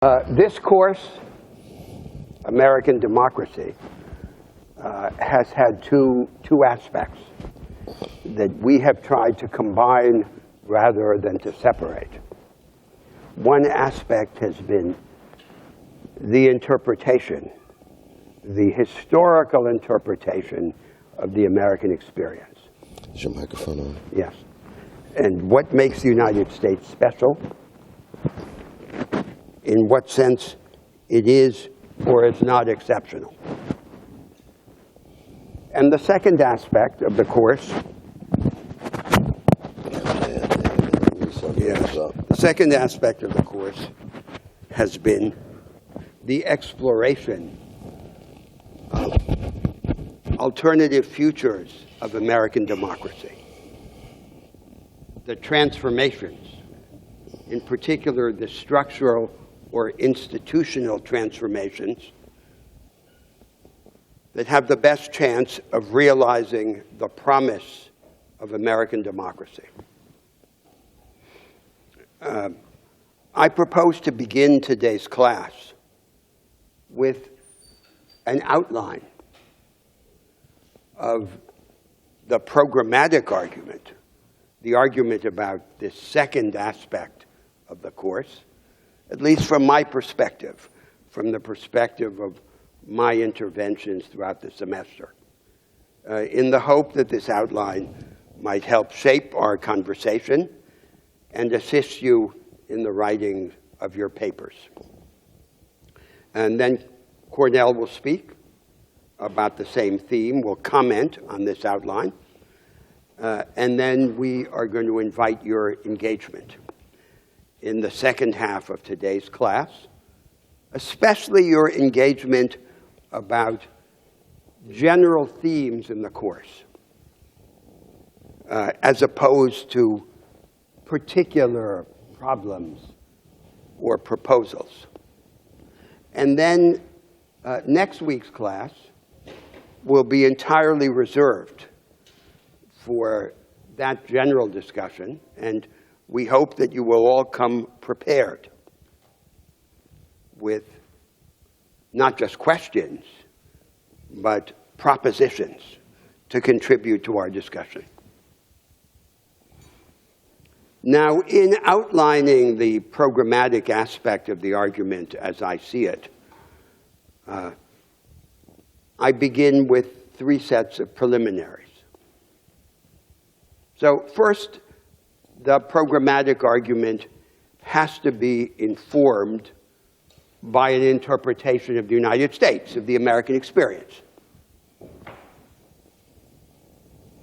This course, American Democracy, has had two aspects that we have tried to combine rather than to separate. One aspect has been the interpretation, the historical interpretation of the American experience. Is your microphone on? Yes. And what makes the United States special? In what sense it is or is not exceptional. And the second aspect of the course, the second aspect of the course has been the exploration of alternative futures of American democracy, the transformations, in particular the structural or institutional transformations that have the best chance of realizing the promise of American democracy. I propose to begin today's class with an outline of the programmatic argument, the argument about this second aspect of the course, at least from my perspective, from the perspective of my interventions throughout the semester, in the hope that this outline might help shape our conversation and assist you in the writing of your papers. And then Cornell will speak about the same theme, will comment on this outline, and then we are going to invite your engagement in the second half of today's class, especially your engagement about general themes in the course, as opposed to particular problems or proposals. And then next week's class will be entirely reserved for that general discussion, and we hope that you will all come prepared with not just questions, but propositions to contribute to our discussion. Now, in outlining the programmatic aspect of the argument as I see it, I begin with three sets of preliminaries. So first, the programmatic argument has to be informed by an interpretation of the United States, of the American experience.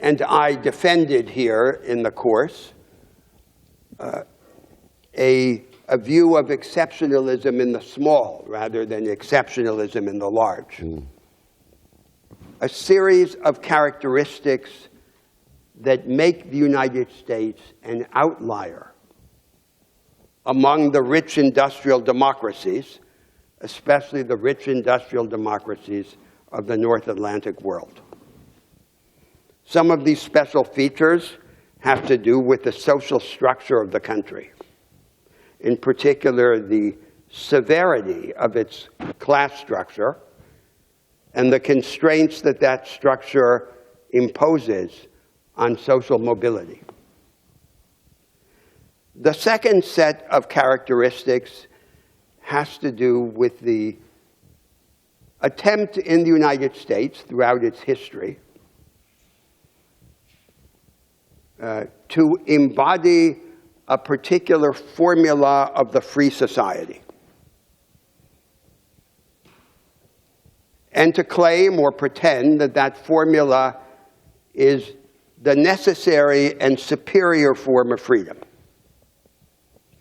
And I defended here in the course a view of exceptionalism in the small rather than exceptionalism in the large. A series of characteristics that make the United States an outlier among the rich industrial democracies, especially the rich industrial democracies of the North Atlantic world. Some of these special features have to do with the social structure of the country, in particular the severity of its class structure and the constraints that that structure imposes on social mobility. The second set of characteristics has to do with the attempt in the United States throughout its history to embody a particular formula of the free society, and to claim or pretend that that formula is the necessary and superior form of freedom,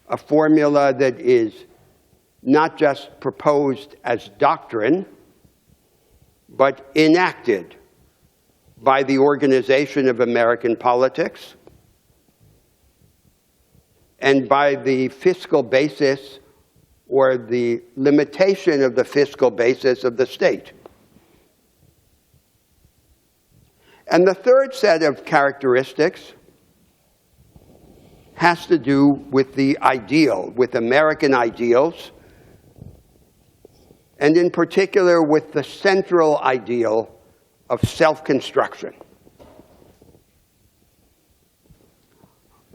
a formula that is not just proposed as doctrine, but enacted by the organization of American politics and by the fiscal basis or the limitation of the fiscal basis of the state. And the third set of characteristics has to do with the ideal, with American ideals and in particular with the central ideal of self-construction.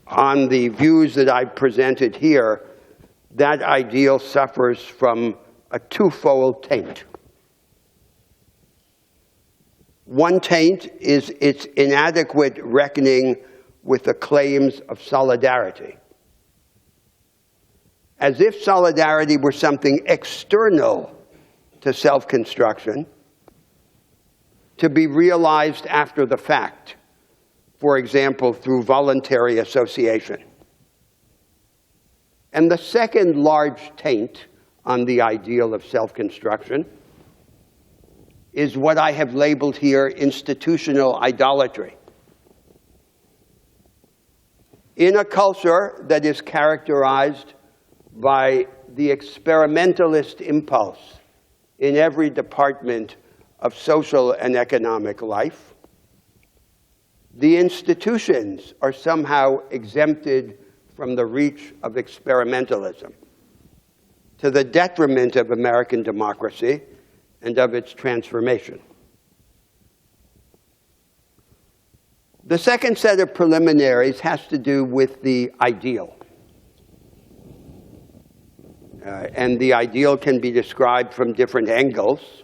On the views that I've presented here, that ideal suffers from a twofold taint. One taint is its inadequate reckoning with the claims of solidarity, as if solidarity were something external to self-construction, to be realized after the fact, for example, through voluntary association. And the second large taint on the ideal of self-construction is what I have labeled here institutional idolatry. In a culture that is characterized by the experimentalist impulse in every department of social and economic life, the institutions are somehow exempted from the reach of experimentalism, to the detriment of American democracy and of its transformation. The second set of preliminaries has to do with the ideal. And the ideal can be described from different angles.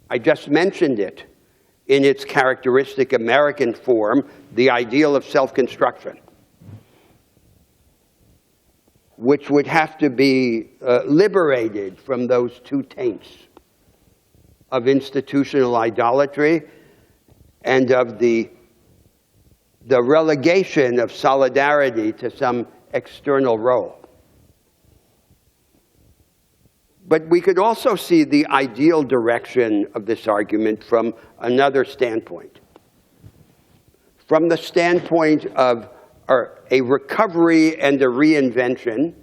I just mentioned it in its characteristic American form, the ideal of self-construction, which would have to be liberated from those two taints of institutional idolatry and of the relegation of solidarity to some external role. But we could also see the ideal direction of this argument from another standpoint. From the standpoint of a recovery and a reinvention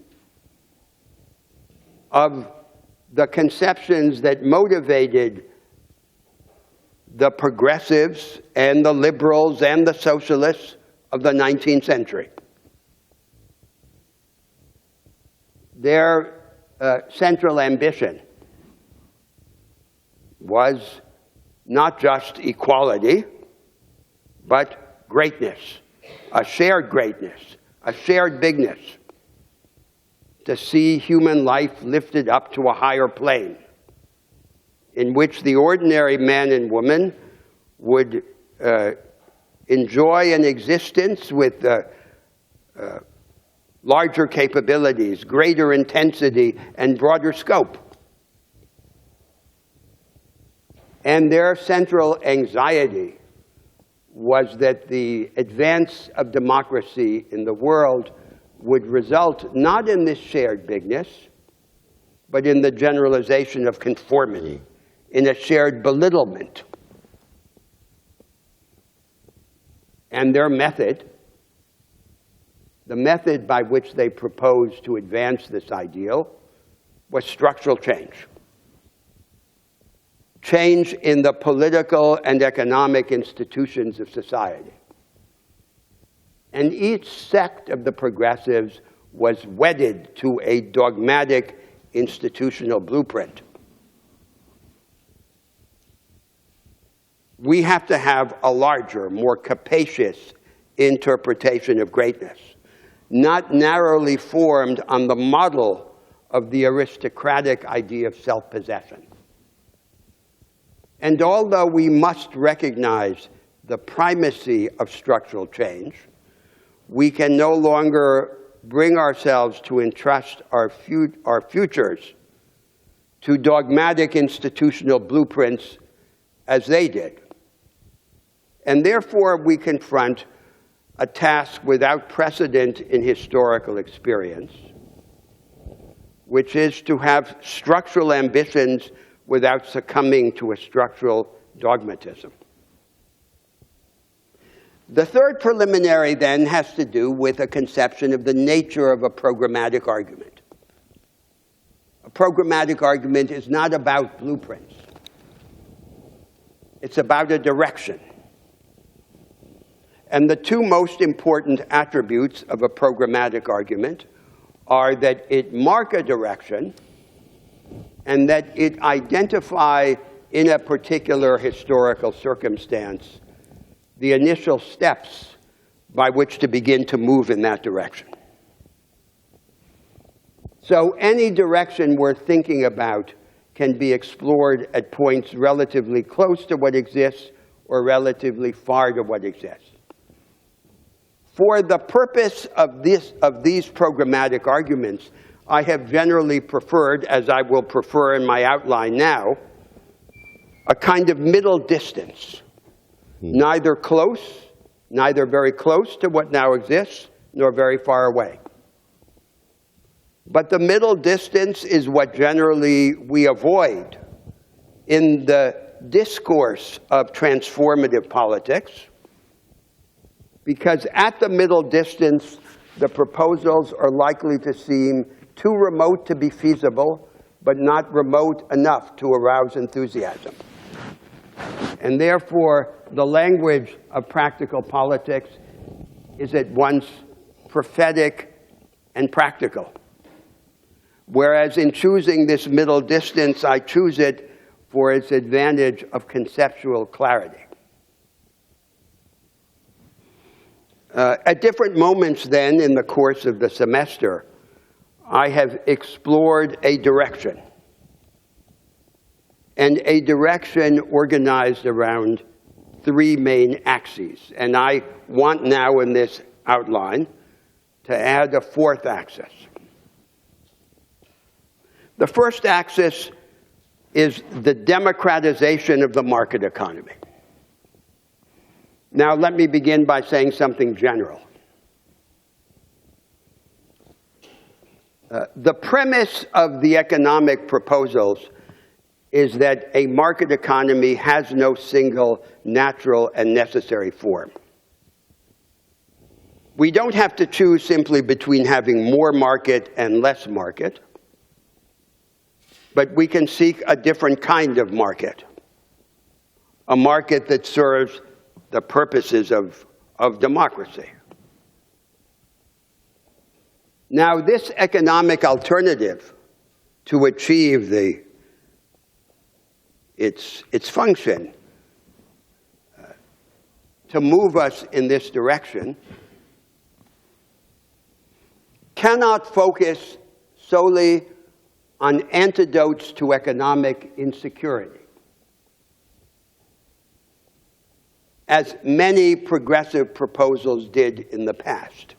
of the conceptions that motivated the progressives and the liberals and the socialists of the 19th century. Their central ambition was not just equality, but greatness, a shared greatness, a shared bigness, to see human life lifted up to a higher plane, in which the ordinary man and woman would enjoy an existence with larger capabilities, greater intensity, and broader scope. And their central anxiety was that the advance of democracy in the world would result not in this shared bigness, but in the generalization of conformity, in a shared belittlement. And their method, the method by which they proposed to advance this ideal, was structural change. Change in the political and economic institutions of society. And each sect of the progressives was wedded to a dogmatic institutional blueprint. We have to have a larger, more capacious interpretation of greatness, not narrowly formed on the model of the aristocratic idea of self-possession. And although we must recognize the primacy of structural change, we can no longer bring ourselves to entrust our futures to dogmatic institutional blueprints as they did. And therefore, we confront a task without precedent in historical experience, which is to have structural ambitions without succumbing to a structural dogmatism. The third preliminary, then, has to do with a conception of the nature of a programmatic argument. A programmatic argument is not about blueprints. It's about a direction. And the two most important attributes of a programmatic argument are that it marks a direction and that it identify in a particular historical circumstance the initial steps by which to begin to move in that direction. So any direction worth thinking about can be explored at points relatively close to what exists or relatively far to what exists. For the purpose of these programmatic arguments, I have generally preferred, as I will prefer in my outline now, a kind of middle distance, neither very close to what now exists, nor very far away. But the middle distance is what generally we avoid in the discourse of transformative politics, because at the middle distance, the proposals are likely to seem too remote to be feasible, but not remote enough to arouse enthusiasm. And therefore, the language of practical politics is at once prophetic and practical. Whereas in choosing this middle distance, I choose it for its advantage of conceptual clarity. At different moments then in the course of the semester, I have explored a direction, and a direction organized around three main axes. And I want now in this outline to add a fourth axis. The first axis is the democratization of the market economy. Now, let me begin by saying something general. The premise of the economic proposals is that a market economy has no single natural and necessary form. We don't have to choose simply between having more market and less market, but we can seek a different kind of market, a market that serves the purposes of democracy. Now, this economic alternative to achieve its function, to move us in this direction, cannot focus solely on antidotes to economic insecurity, as many progressive proposals did in the past.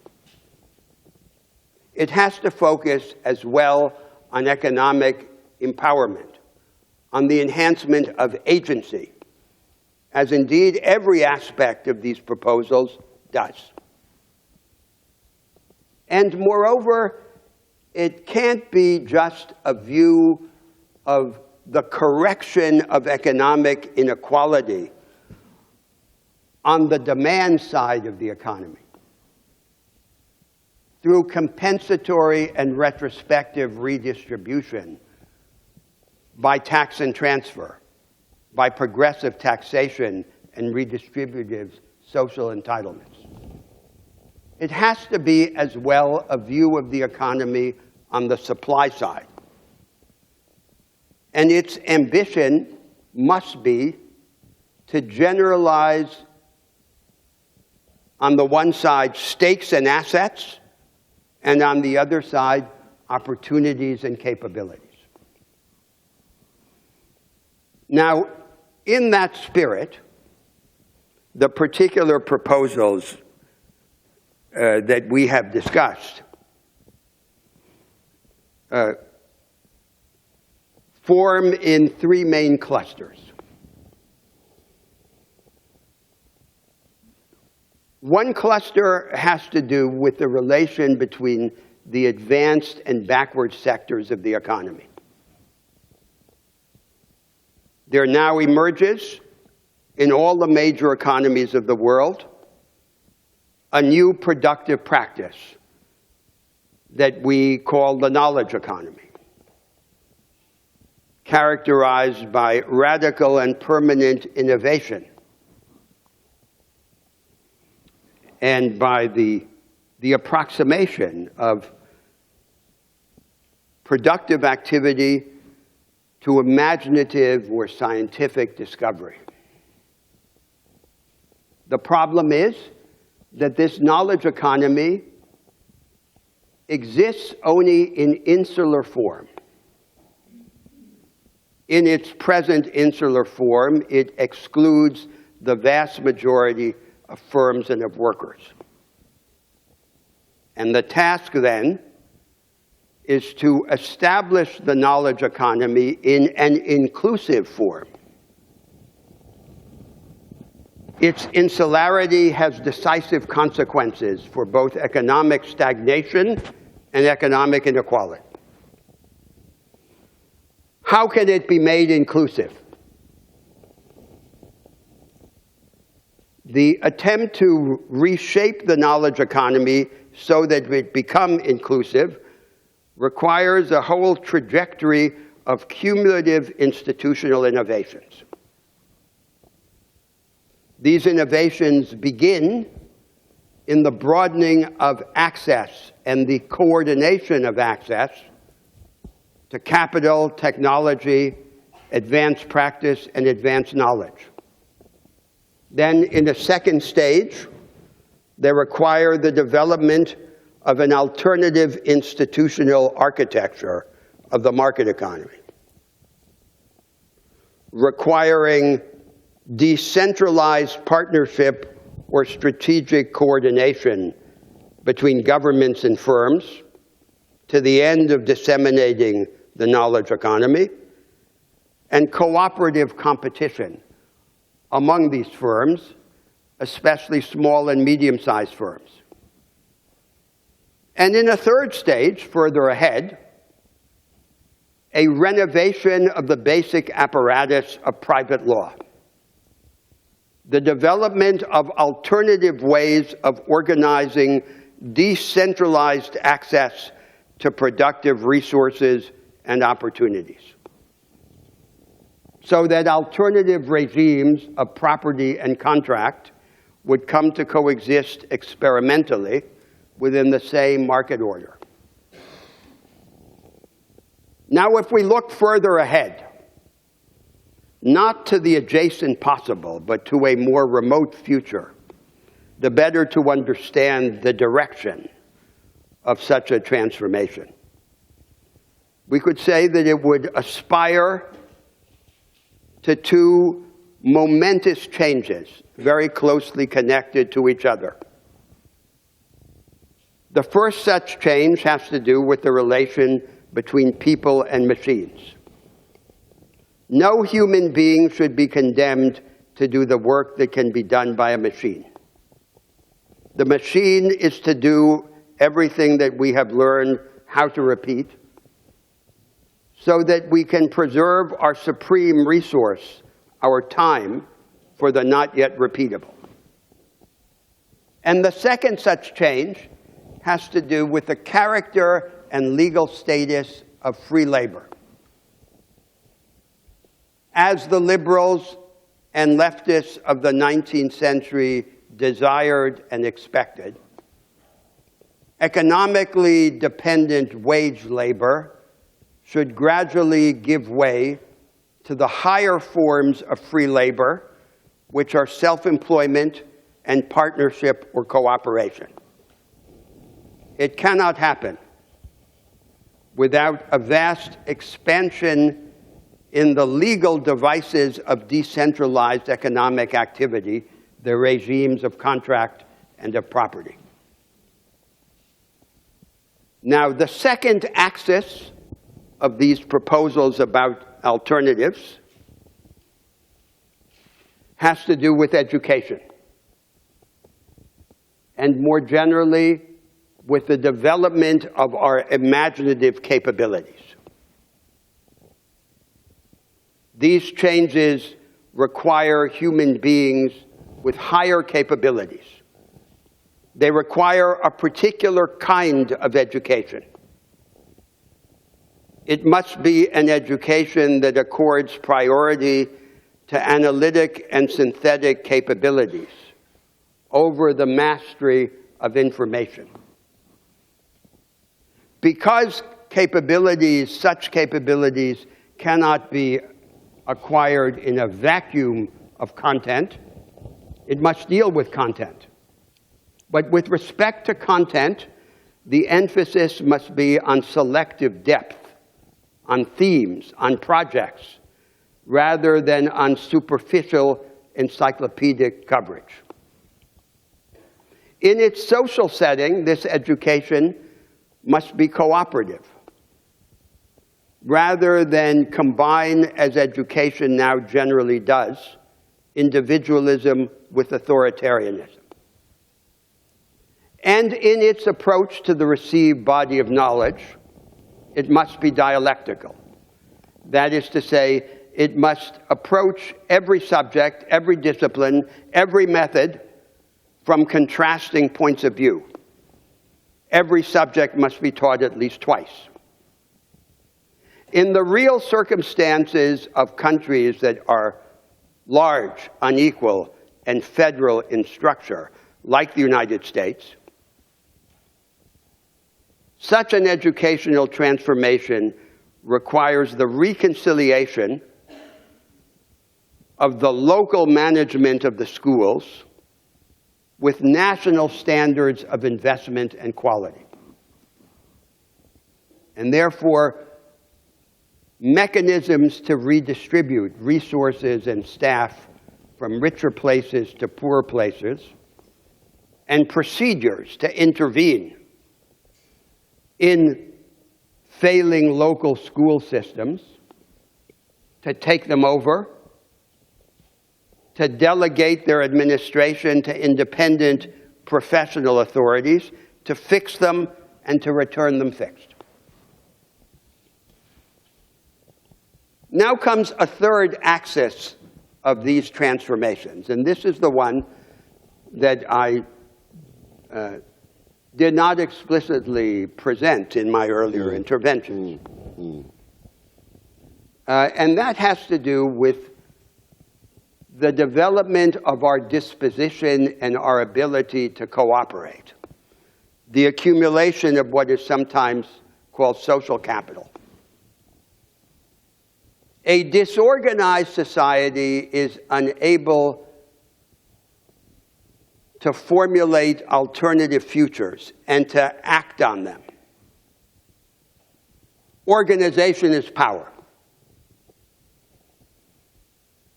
It has to focus as well on economic empowerment, on the enhancement of agency, as indeed every aspect of these proposals does. And moreover, it can't be just a view of the correction of economic inequality on the demand side of the economy, through compensatory and retrospective redistribution by tax and transfer, by progressive taxation and redistributive social entitlements. It has to be as well a view of the economy on the supply side. And its ambition must be to generalize, on the one side, stakes and assets, and on the other side, opportunities and capabilities. Now, in that spirit, the particular proposals that we have discussed form in three main clusters. One cluster has to do with the relation between the advanced and backward sectors of the economy. There now emerges, in all the major economies of the world, a new productive practice that we call the knowledge economy, characterized by radical and permanent innovation, and by the approximation of productive activity to imaginative or scientific discovery. The problem is that this knowledge economy exists only in insular form. In its present insular form, it excludes the vast majority of firms and of workers. And the task then is to establish the knowledge economy in an inclusive form. Its insularity has decisive consequences for both economic stagnation and economic inequality. How can it be made inclusive? The attempt to reshape the knowledge economy so that it become inclusive requires a whole trajectory of cumulative institutional innovations. These innovations begin in the broadening of access and the coordination of access to capital, technology, advanced practice, and advanced knowledge. Then, in a second stage, they require the development of an alternative institutional architecture of the market economy, requiring decentralized partnership or strategic coordination between governments and firms to the end of disseminating the knowledge economy, and cooperative competition among these firms, especially small and medium-sized firms. And in a third stage, further ahead, a renovation of the basic apparatus of private law, the development of alternative ways of organizing decentralized access to productive resources and opportunities, so that alternative regimes of property and contract would come to coexist experimentally within the same market order. Now, if we look further ahead, not to the adjacent possible, but to a more remote future, the better to understand the direction of such a transformation. We could say that it would aspire to two momentous changes, very closely connected to each other. The first such change has to do with the relation between people and machines. No human being should be condemned to do the work that can be done by a machine. The machine is to do everything that we have learned how to repeat, so that we can preserve our supreme resource, our time, for the not yet repeatable. And the second such change has to do with the character and legal status of free labor. As the liberals and leftists of the 19th century desired and expected, economically dependent wage labor should gradually give way to the higher forms of free labor, which are self-employment and partnership or cooperation. It cannot happen without a vast expansion in the legal devices of decentralized economic activity, the regimes of contract and of property. Now, the second axis of these proposals about alternatives has to do with education, and more generally, with the development of our imaginative capabilities. These changes require human beings with higher capabilities. They require a particular kind of education. It must be an education that accords priority to analytic and synthetic capabilities over the mastery of information. Because such capabilities cannot be acquired in a vacuum of content. It must deal with content. But with respect to content, the emphasis must be on selective depth, on themes, on projects, rather than on superficial encyclopedic coverage. In its social setting, this education must be cooperative, rather than combine, as education now generally does, individualism with authoritarianism. And in its approach to the received body of knowledge, it must be dialectical. That is to say, it must approach every subject, every discipline, every method from contrasting points of view. Every subject must be taught at least twice. In the real circumstances of countries that are large, unequal, and federal in structure, like the United States, such an educational transformation requires the reconciliation of the local management of the schools with national standards of investment and quality. And therefore, mechanisms to redistribute resources and staff from richer places to poorer places, and procedures to intervene in failing local school systems, to take them over, to delegate their administration to independent professional authorities, to fix them and to return them fixed. Now comes a third axis of these transformations, and this is the one that I did not explicitly present in my earlier interventions. And that has to do with the development of our disposition and our ability to cooperate, the accumulation of what is sometimes called social capital. A disorganized society is unable to formulate alternative futures and to act on them. Organization is power.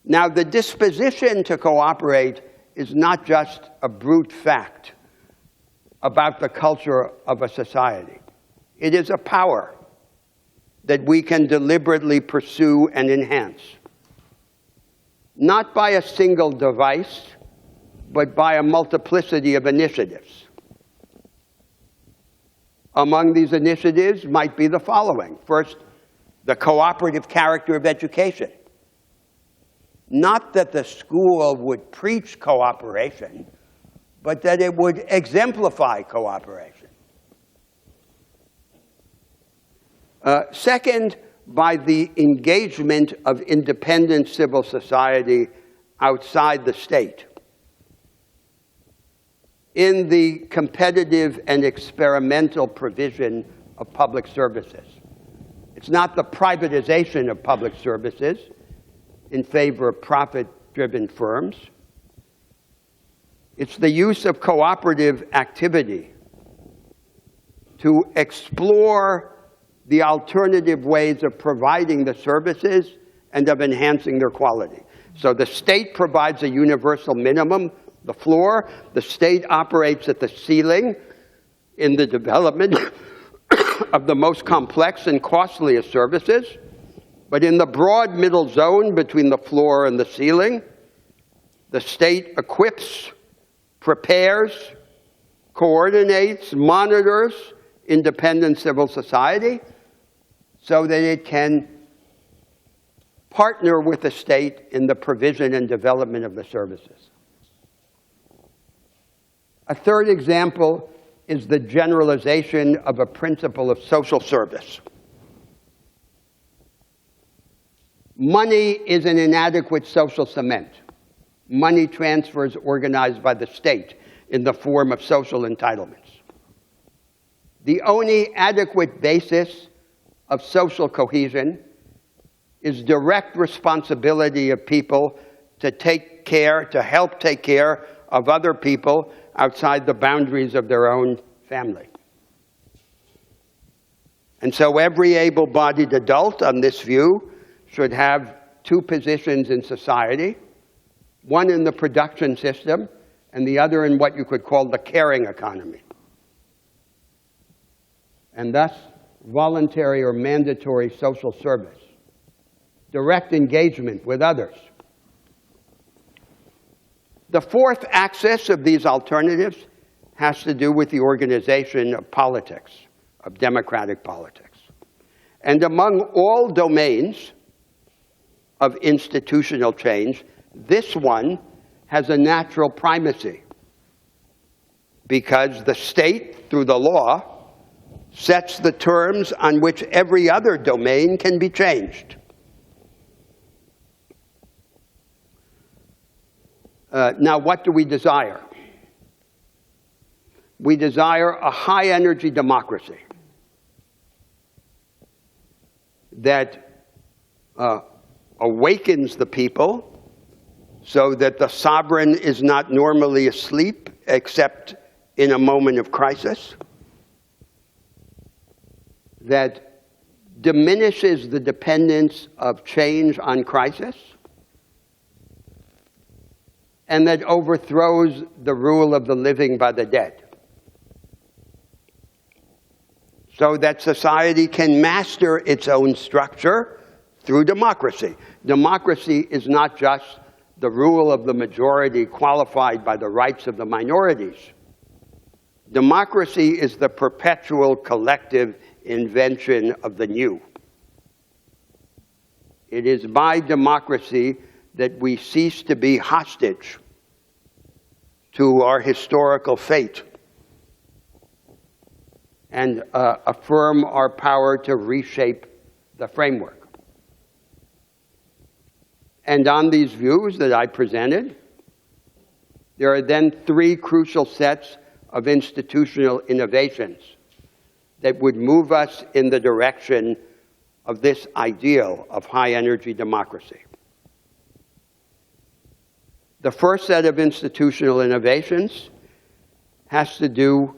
Now, the disposition to cooperate is not just a brute fact about the culture of a society. It is a power that we can deliberately pursue and enhance, not by a single device, but by a multiplicity of initiatives. Among these initiatives might be the following. First, the cooperative character of education. Not that the school would preach cooperation, but that it would exemplify cooperation. Second, by the engagement of independent civil society outside the state in the competitive and experimental provision of public services. It's not the privatization of public services in favor of profit-driven firms. It's the use of cooperative activity to explore the alternative ways of providing the services and of enhancing their quality. So the state provides a universal minimum, the floor. The state operates at the ceiling in the development of the most complex and costliest services. But in the broad middle zone between the floor and the ceiling, the state equips, prepares, coordinates, monitors independent civil society so that it can partner with the state in the provision and development of the services. A third example is the generalization of a principle of social service. Money is an inadequate social cement. Money transfers organized by the state in the form of social entitlements. The only adequate basis of social cohesion is direct responsibility of people to take care, to help take care of other people outside the boundaries of their own family. And so every able-bodied adult on this view should have two positions in society, one in the production system and the other in what you could call the caring economy. And thus, voluntary or mandatory social service, direct engagement with others. The fourth axis of these alternatives has to do with the organization of politics, of democratic politics. And among all domains of institutional change, this one has a natural primacy because the state, through the law, sets the terms on which every other domain can be changed. Now, what do we desire? We desire a high-energy democracy that awakens the people so that the sovereign is not normally asleep except in a moment of crisis, that diminishes the dependence of change on crisis, and that overthrows the rule of the living by the dead, so that society can master its own structure through democracy. Democracy is not just the rule of the majority qualified by the rights of the minorities. Democracy is the perpetual collective invention of the new. It is by democracy that we cease to be hostage to our historical fate and affirm our power to reshape the framework. And on these views that I presented, there are then three crucial sets of institutional innovations that would move us in the direction of this ideal of high-energy democracy. The first set of institutional innovations has to do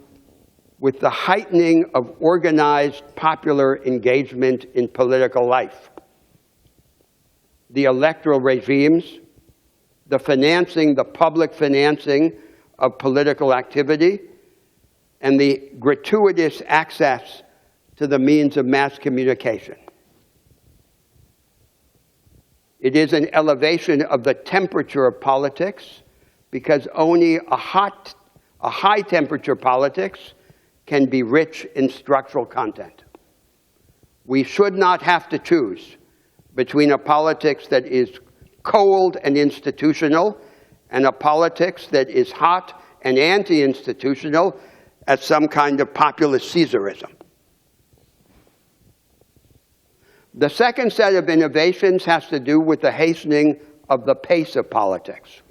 with the heightening of organized popular engagement in political life. The electoral regimes, the financing, the public financing of political activity, and the gratuitous access to the means of mass communication. It is an elevation of the temperature of politics because only a high-temperature politics can be rich in structural content. We should not have to choose between a politics that is cold and institutional and a politics that is hot and anti-institutional as some kind of populist Caesarism. The second set of innovations has to do with the hastening of the pace of politics.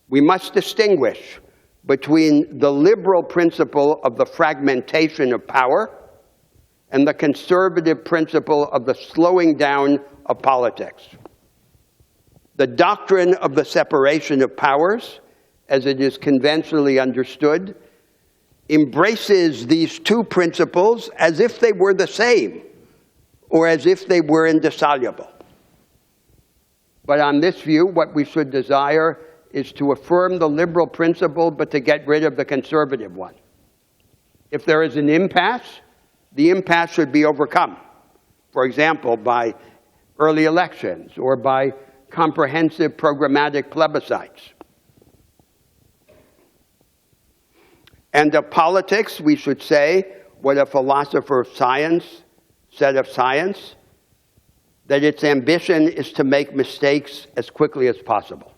We must distinguish between the liberal principle of the fragmentation of power and the conservative principle of the slowing down of politics. The doctrine of the separation of powers, as it is conventionally understood, embraces these two principles as if they were the same, or as if they were indissoluble. But on this view, what we should desire is to affirm the liberal principle, but to get rid of the conservative one. If there is an impasse, the impasse should be overcome. For example, by early elections or by comprehensive programmatic plebiscites. And of politics, we should say what a philosopher of science said of science, that its ambition is to make mistakes as quickly as possible.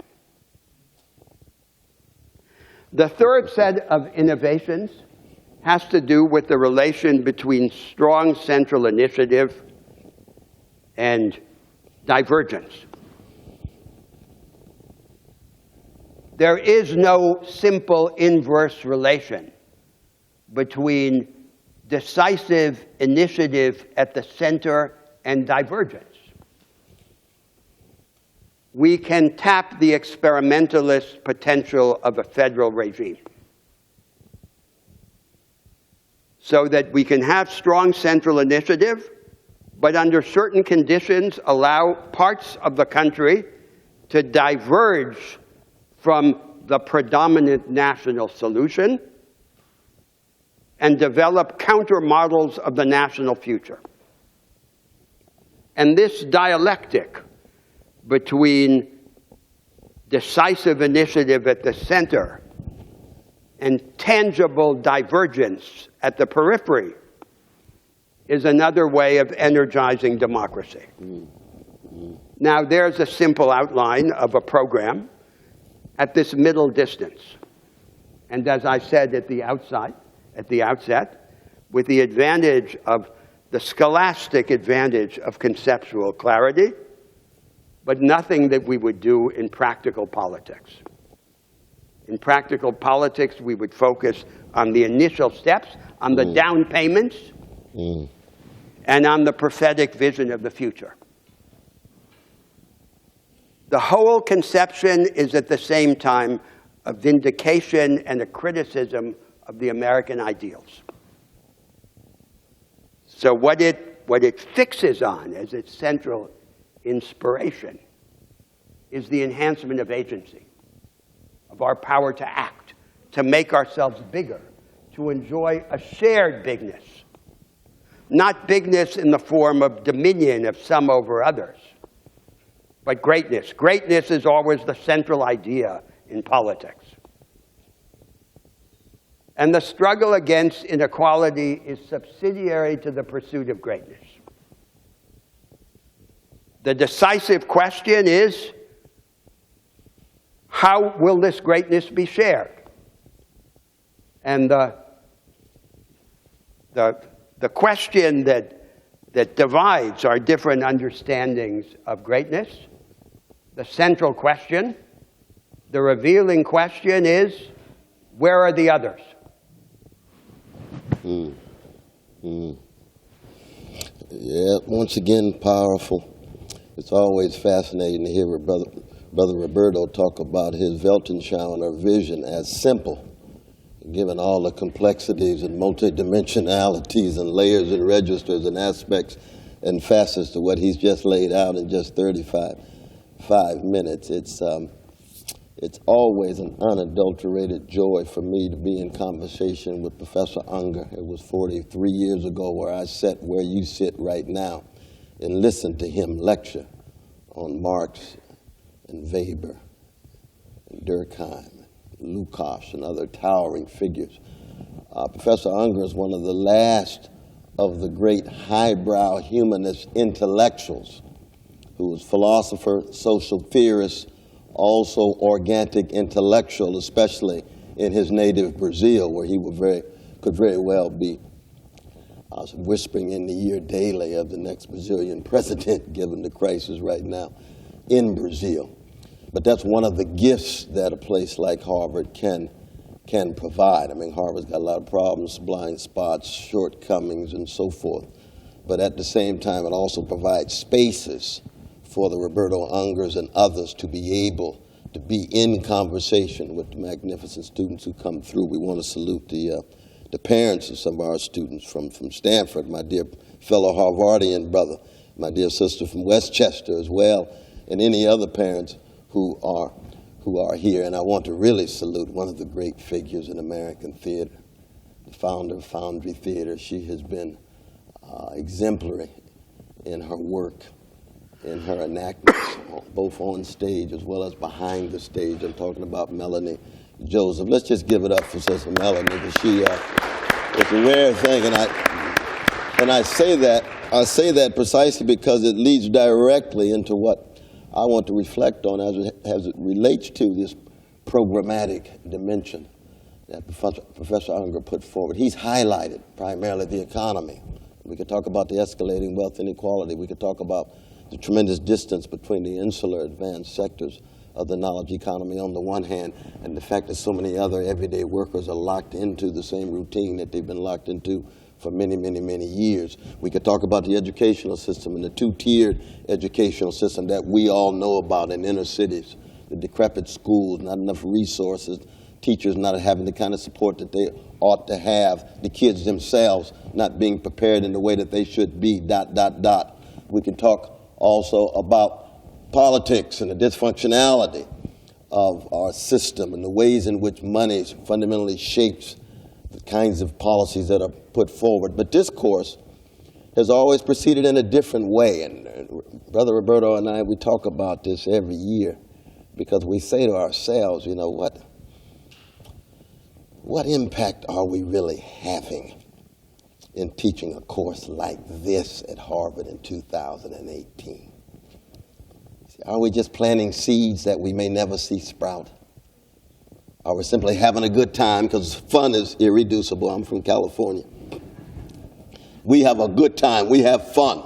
The third set of innovations has to do with the relation between strong central initiative and divergence. There is no simple inverse relation between decisive initiative at the center and divergence. We can tap the experimentalist potential of a federal regime so that we can have strong central initiative, but under certain conditions allow parts of the country to diverge from the predominant national solution and develop counter models of the national future. And this dialectic between decisive initiative at the center and tangible divergence at the periphery is another way of energizing democracy. Now, there's a simple outline of a program at this middle distance. And as I said at the outset, with the advantage of the scholastic advantage of conceptual clarity, but nothing that we would do in practical politics. In practical politics, we would focus on the initial steps, on the down payments, and on the prophetic vision of the future. The whole conception is at the same time a vindication and a criticism of the American ideals. So what it fixes on as its central inspiration is the enhancement of agency, of our power to act, to make ourselves bigger, to enjoy a shared bigness. Not bigness in the form of dominion of some over others, but greatness. Greatness is always the central idea in politics. And the struggle against inequality is subsidiary to the pursuit of greatness. The decisive question is, how will this greatness be shared? And the question that divides our different understandings of greatness, the central question, the revealing question is, where are the others? Yeah, once again, powerful. It's always fascinating to hear Brother Roberto talk about his Weltanschauung vision as simple, given all the complexities and multidimensionalities and layers and registers and aspects and facets to what he's just laid out in just 35 minutes. It's always an unadulterated joy for me to be in conversation with Professor Unger. It was 43 years ago where I sat where you sit right now and listened to him lecture on Marx and Weber and Durkheim, and Lukács, and other towering figures. Professor Unger is one of the last of the great highbrow humanist intellectuals who was philosopher, social theorist, also organic intellectual, especially in his native Brazil, where he could very well be whispering in the ear daily of the next Brazilian president, given the crisis right now in Brazil. But that's one of the gifts that a place like Harvard can provide. I mean, Harvard's got a lot of problems, blind spots, shortcomings, and so forth. But at the same time, it also provides spaces for the Roberto Ungers and others to be able to be in conversation with the magnificent students who come through. We want to salute the parents of some of our students from Stanford, my dear fellow Harvardian brother, my dear sister from Westchester as well, and any other parents who are here. And I want to really salute one of the great figures in American theater, the founder of Foundry Theater. She has been exemplary in her work, in her enactments, both on stage as well as behind the stage. I'm talking about Melanie Joseph. Let's just give it up for Sister Melanie, because she it's a rare thing, and I say that precisely because it leads directly into what I want to reflect on as it relates to this programmatic dimension that Professor Unger put forward. He's highlighted primarily the economy. We could talk about the escalating wealth inequality. We could talk about the tremendous distance between the insular advanced sectors of the knowledge economy on the one hand, and the fact that so many other everyday workers are locked into the same routine that they've been locked into for many, many, many years. We could talk about the educational system and the two-tiered educational system that we all know about in inner cities, the decrepit schools, not enough resources, teachers not having the kind of support that they ought to have, the kids themselves not being prepared in the way that they should be, ... We can talk also about politics and the dysfunctionality of our system and the ways in which money fundamentally shapes the kinds of policies that are put forward. But discourse has always proceeded in a different way. And Brother Roberto and I, we talk about this every year because we say to ourselves, you know, what impact are we really having in teaching a course like this at Harvard in 2018? Are we just planting seeds that we may never see sprout? Are we simply having a good time? Because fun is irreducible. I'm from California. We have a good time. We have fun.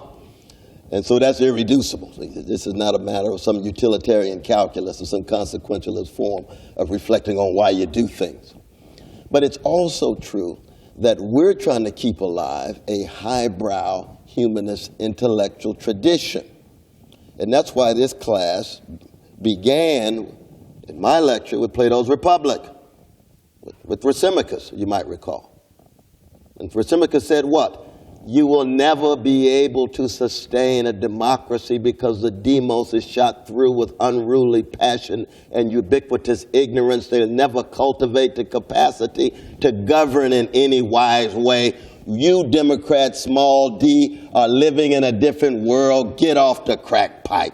And so that's irreducible. This is not a matter of some utilitarian calculus or some consequentialist form of reflecting on why you do things. But it's also true that we're trying to keep alive a highbrow humanist intellectual tradition. And that's why this class began in my lecture with Plato's Republic, with Thrasymachus, you might recall. And Thrasymachus said what? You will never be able to sustain a democracy because the demos is shot through with unruly passion and ubiquitous ignorance. They'll never cultivate the capacity to govern in any wise way. You Democrats, small d, are living in a different world. Get off the crack pipe.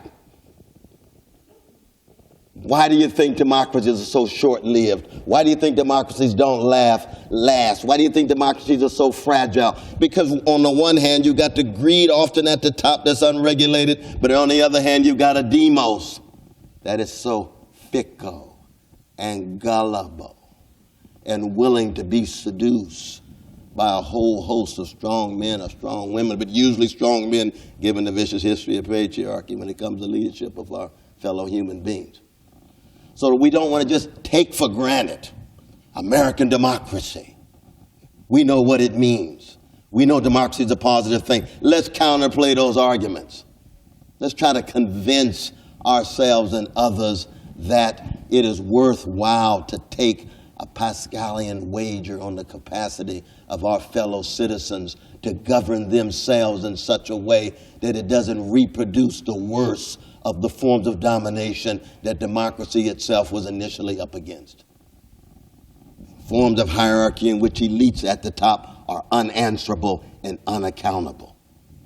Why do you think democracies are so short-lived? Why do you think democracies don't last? Why do you think democracies are so fragile? Because on the one hand, you've got the greed often at the top that's unregulated, but on the other hand, you've got a demos that is so fickle and gullible and willing to be seduced by a whole host of strong men or strong women, but usually strong men given the vicious history of patriarchy when it comes to leadership of our fellow human beings. So we don't want to just take for granted American democracy. We know what it means. We know democracy is a positive thing. Let's counterplay those arguments. Let's try to convince ourselves and others that it is worthwhile to take a Pascalian wager on the capacity of our fellow citizens to govern themselves in such a way that it doesn't reproduce the worst of the forms of domination that democracy itself was initially up against. Forms of hierarchy in which elites at the top are unanswerable and unaccountable.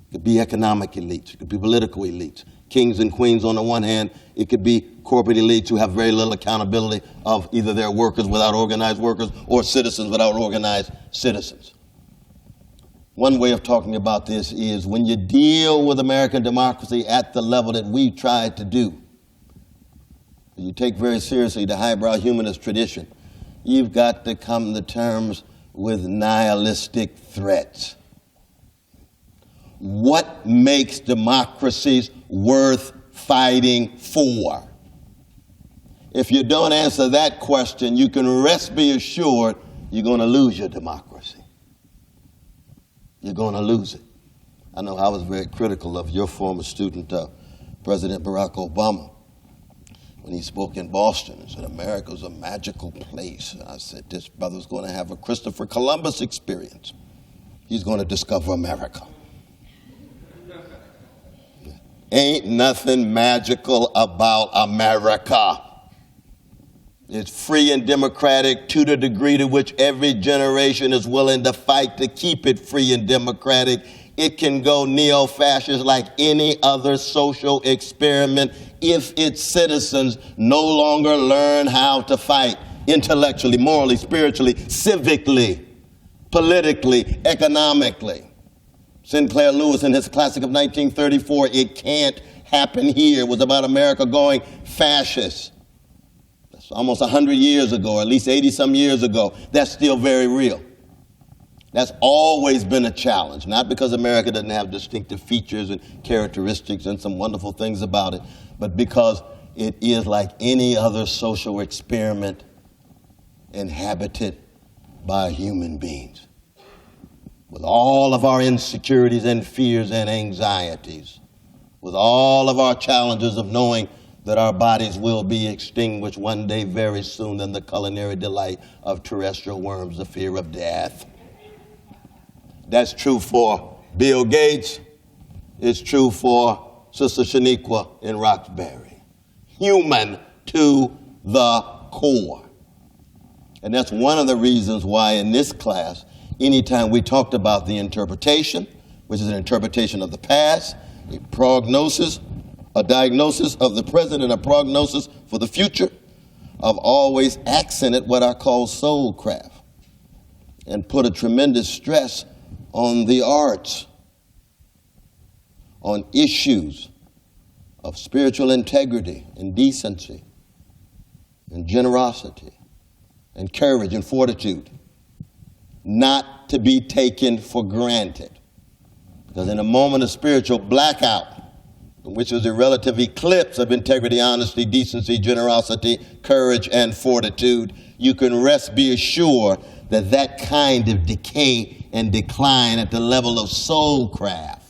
It could be economic elites, it could be political elites, kings and queens on the one hand, it could be corporate elites who have very little accountability of either their workers without organized workers or citizens without organized citizens. One way of talking about this is when you deal with American democracy at the level that we tried to do, you take very seriously the highbrow humanist tradition, you've got to come to terms with nihilistic threats. What makes democracies worth fighting for? If you don't answer that question, you can be assured you're going to lose your democracy. You're going to lose it. I know I was very critical of your former student, President Barack Obama, when he spoke in Boston and said, America's a magical place. And I said, this brother's going to have a Christopher Columbus experience. He's going to discover America. Ain't nothing magical about America. It's free and democratic to the degree to which every generation is willing to fight to keep it free and democratic. It can go neo-fascist like any other social experiment if its citizens no longer learn how to fight intellectually, morally, spiritually, civically, politically, economically. Sinclair Lewis in his classic of 1934, It Can't Happen Here, was about America going fascist. Almost 100 years ago, or at least 80-some years ago. That's still very real. That's always been a challenge, not because America doesn't have distinctive features and characteristics and some wonderful things about it, but because it is like any other social experiment inhabited by human beings. with all of our insecurities and fears and anxieties, with all of our challenges of knowing that our bodies will be extinguished one day very soon, than the culinary delight of terrestrial worms, the fear of death. That's true for Bill Gates. It's true for Sister Shaniqua in Roxbury. Human to the core. And that's one of the reasons why in this class, anytime we talked about the interpretation, which is an interpretation of the past, a prognosis, a diagnosis of the present, and a prognosis for the future, I've always accented what I call soulcraft and put a tremendous stress on the arts, on issues of spiritual integrity and decency and generosity and courage and fortitude, not to be taken for granted. Because in a moment of spiritual blackout, which is a relative eclipse of integrity, honesty, decency, generosity, courage, and fortitude, you can be assured that that kind of decay and decline at the level of soulcraft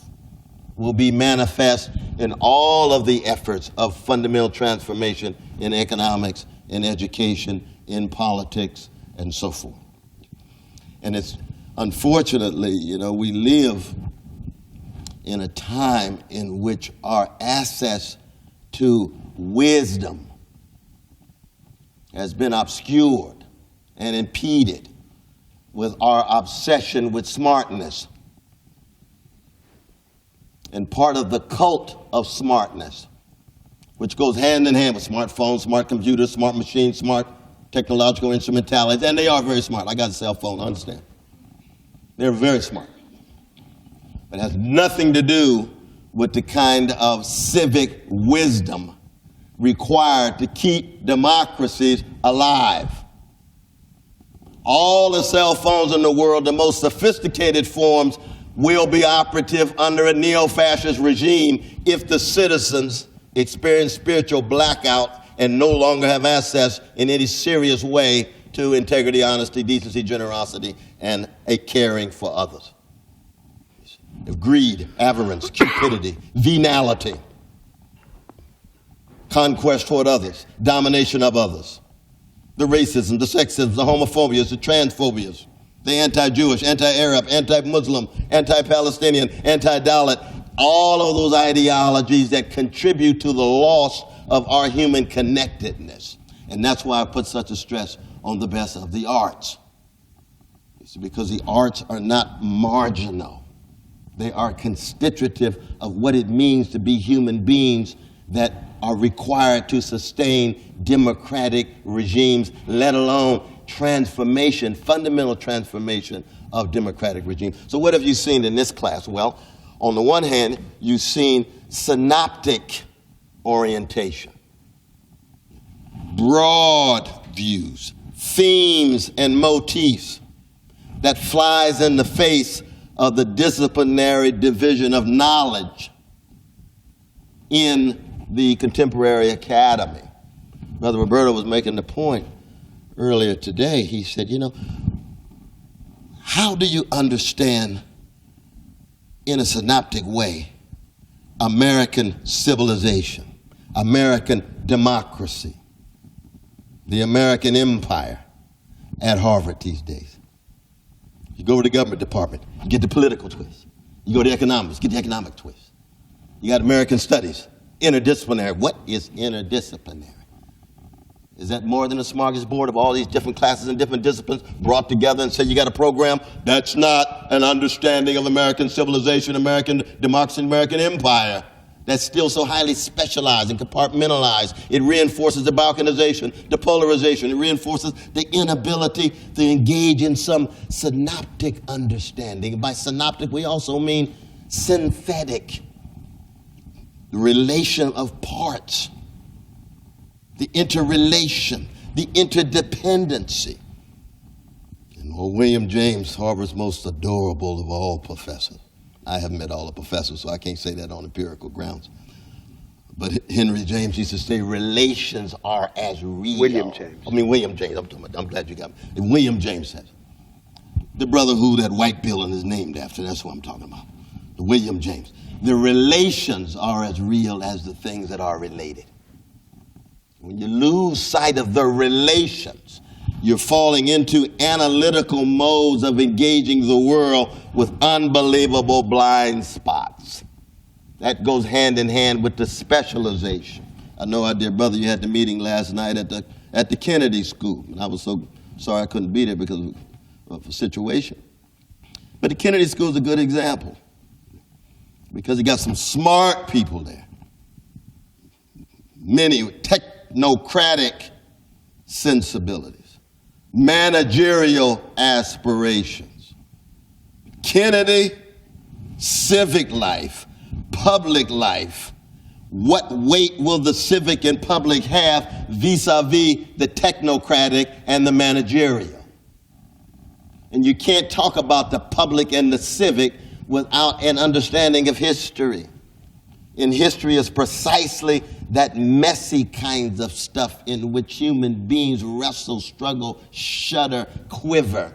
will be manifest in all of the efforts of fundamental transformation in economics, in education, in politics, and so forth. And it's unfortunately, we live in a time in which our access to wisdom has been obscured and impeded with our obsession with smartness. And part of the cult of smartness, which goes hand in hand with smartphones, smart computers, smart machines, smart technological instrumentalities, and they are very smart. I got a cell phone, I understand. They're very smart. But it has nothing to do with the kind of civic wisdom required to keep democracies alive. All the cell phones in the world, the most sophisticated forms, will be operative under a neo-fascist regime if the citizens experience spiritual blackout and no longer have access in any serious way to integrity, honesty, decency, generosity, and a caring for others. If greed, avarice, cupidity, venality, conquest toward others, domination of others, the racism, the sexism, the homophobias, the transphobias, the anti-Jewish, anti-Arab, anti-Muslim, anti-Palestinian, anti-Dalit, all of those ideologies that contribute to the loss of our human connectedness. And that's why I put such a stress on the best of the arts. It's because the arts are not marginal. They are constitutive of what it means to be human beings that are required to sustain democratic regimes, let alone transformation, fundamental transformation of democratic regimes. So what have you seen in this class? Well, on the one hand, you've seen synoptic orientation, broad views, themes and motifs that flies in the face of the disciplinary division of knowledge in the contemporary academy. Brother Roberto was making the point earlier today. He said, how do you understand in a synoptic way American civilization, American democracy, the American empire at Harvard these days? You go to the government department, you get the political twist. You go to economics, get the economic twist. You got American studies, interdisciplinary. What is interdisciplinary? Is that more than a smorgasbord of all these different classes and different disciplines brought together and say you got a program? That's not an understanding of American civilization, American democracy, American empire. That's still so highly specialized and compartmentalized. It reinforces the balkanization, the polarization. It reinforces the inability to engage in some synoptic understanding. By synoptic, we also mean synthetic, the relation of parts, the interrelation, the interdependency. And William James, Harvard's most adorable of all professors. I haven't met all the professors, so I can't say that on empirical grounds. But Henry James used to say relations are as real. William James. William James. I'm glad you got me. And William James says The brother who that white building is named after, that's what I'm talking about. The William James. The relations are as real as the things that are related. When you lose sight of the relations, you're falling into analytical modes of engaging the world with unbelievable blind spots. That goes hand in hand with the specialization. I know, our dear brother, you had the meeting last night at the Kennedy School, and I was so sorry I couldn't be there because of a situation. But the Kennedy School is a good example because it got some smart people there. Many technocratic sensibilities, managerial aspirations. Kennedy, civic life, public life. What weight will the civic and public have vis-a-vis the technocratic and the managerial? And you can't talk about the public and the civic without an understanding of history. And history is precisely that messy kinds of stuff in which human beings wrestle, struggle, shudder, quiver,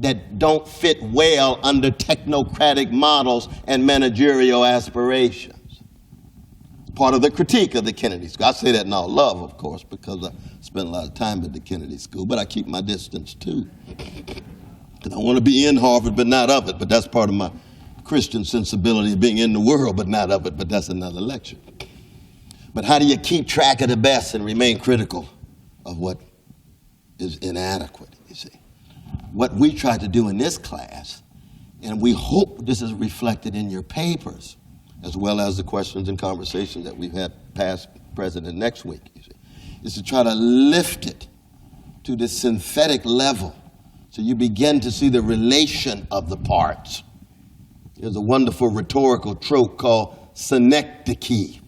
that don't fit well under technocratic models and managerial aspirations. It's part of the critique of the Kennedy School. I say that in all love, of course, because I spent a lot of time at the Kennedy School, but I keep my distance too. Because I want to be in Harvard, but not of it. But that's part of my Christian sensibility of being in the world, but not of it. But that's another lecture. But how do you keep track of the best and remain critical of what is inadequate, you see? What we try to do in this class, and we hope this is reflected in your papers, as well as the questions and conversations that we've had past, present, and next week, you see, is to try to lift it to this synthetic level so you begin to see the relation of the parts. There's a wonderful rhetorical trope called synecdoche.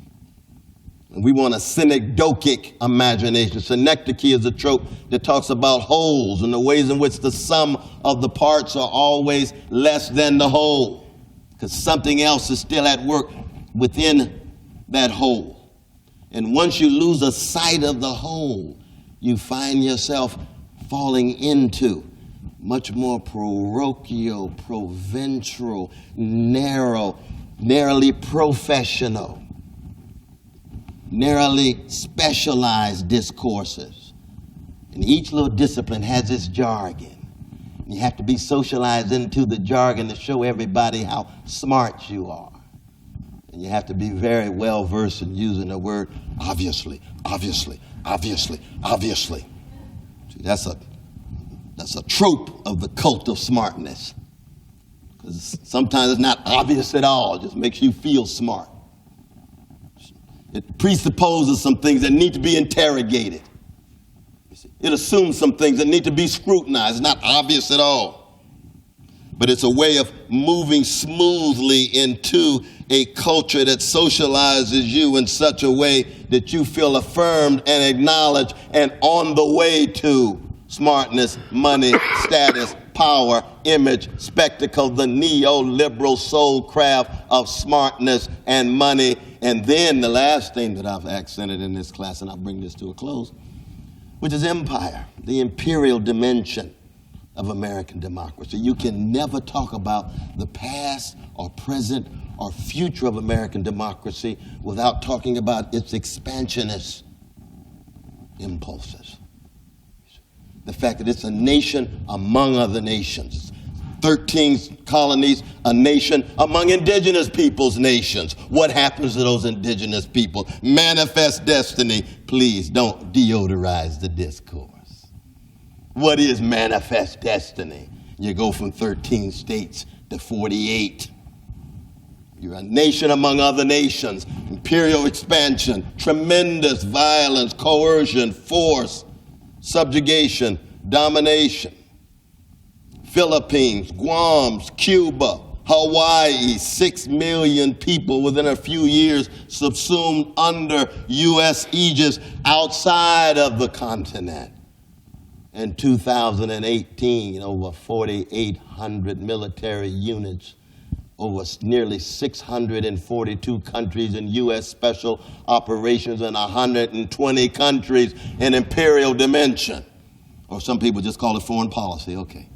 And we want a synecdochic imagination. Synecdoche is a trope that talks about wholes and the ways in which the sum of the parts are always less than the whole, because something else is still at work within that whole. And once you lose a sight of the whole, you find yourself falling into much more parochial, provincial, narrowly professional, narrowly specialized discourses. And each little discipline has its jargon. You have to be socialized into the jargon to show everybody how smart you are. And you have to be very well versed in using the word obviously, obviously, obviously, obviously. See, that's a trope of the cult of smartness. Because sometimes it's not obvious at all. It just makes you feel smart. It presupposes some things that need to be interrogated. It assumes some things that need to be scrutinized. It's not obvious at all. But it's a way of moving smoothly into a culture that socializes you in such a way that you feel affirmed and acknowledged and on the way to smartness, money, status, power, image, spectacle, the neoliberal soul craft of smartness and money. And then the last thing that I've accented in this class, and I'll bring this to a close, which is empire, the imperial dimension of American democracy. You can never talk about the past or present or future of American democracy without talking about its expansionist impulses. The fact that it's a nation among other nations. 13 colonies, a nation among indigenous peoples' nations. What happens to those indigenous people? Manifest destiny. Please don't deodorize the discourse. What is manifest destiny? You go from 13 states to 48. You're a nation among other nations. Imperial expansion, tremendous violence, coercion, force, subjugation, domination. Philippines, Guam, Cuba, Hawaii, 6 million people within a few years subsumed under U.S. aegis outside of the continent. In 2018, over 4,800 military units, over nearly 642 countries in U.S. special operations in 120 countries in imperial dimension. Or some people just call it foreign policy, okay.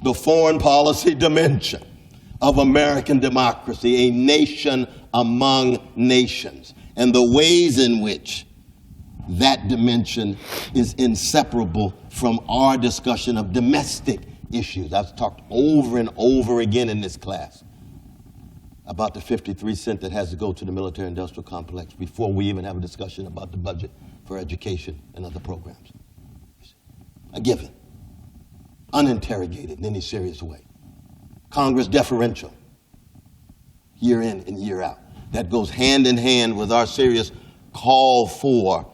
the foreign policy dimension of American democracy, a nation among nations, and the ways in which that dimension is inseparable from our discussion of domestic issues. I've talked over and over again in this class about the 53 cents that has to go to the military-industrial complex before we even have a discussion about the budget for education and other programs. A given, uninterrogated in any serious way. Congress deferential, year in and year out. That goes hand in hand with our serious call for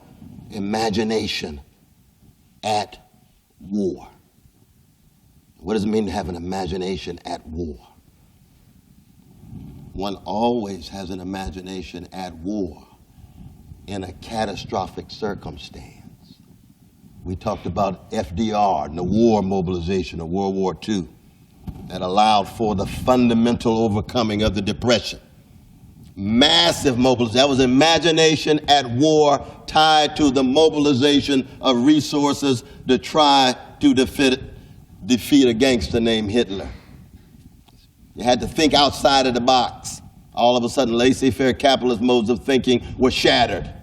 imagination at war. What does it mean to have an imagination at war? One always has an imagination at war in a catastrophic circumstance. We talked about FDR and the war mobilization of World War II that allowed for the fundamental overcoming of the Depression. Massive mobilization. That was imagination at war tied to the mobilization of resources to try to defeat a gangster named Hitler. You had to think outside of the box. All of a sudden, laissez-faire capitalist modes of thinking were shattered,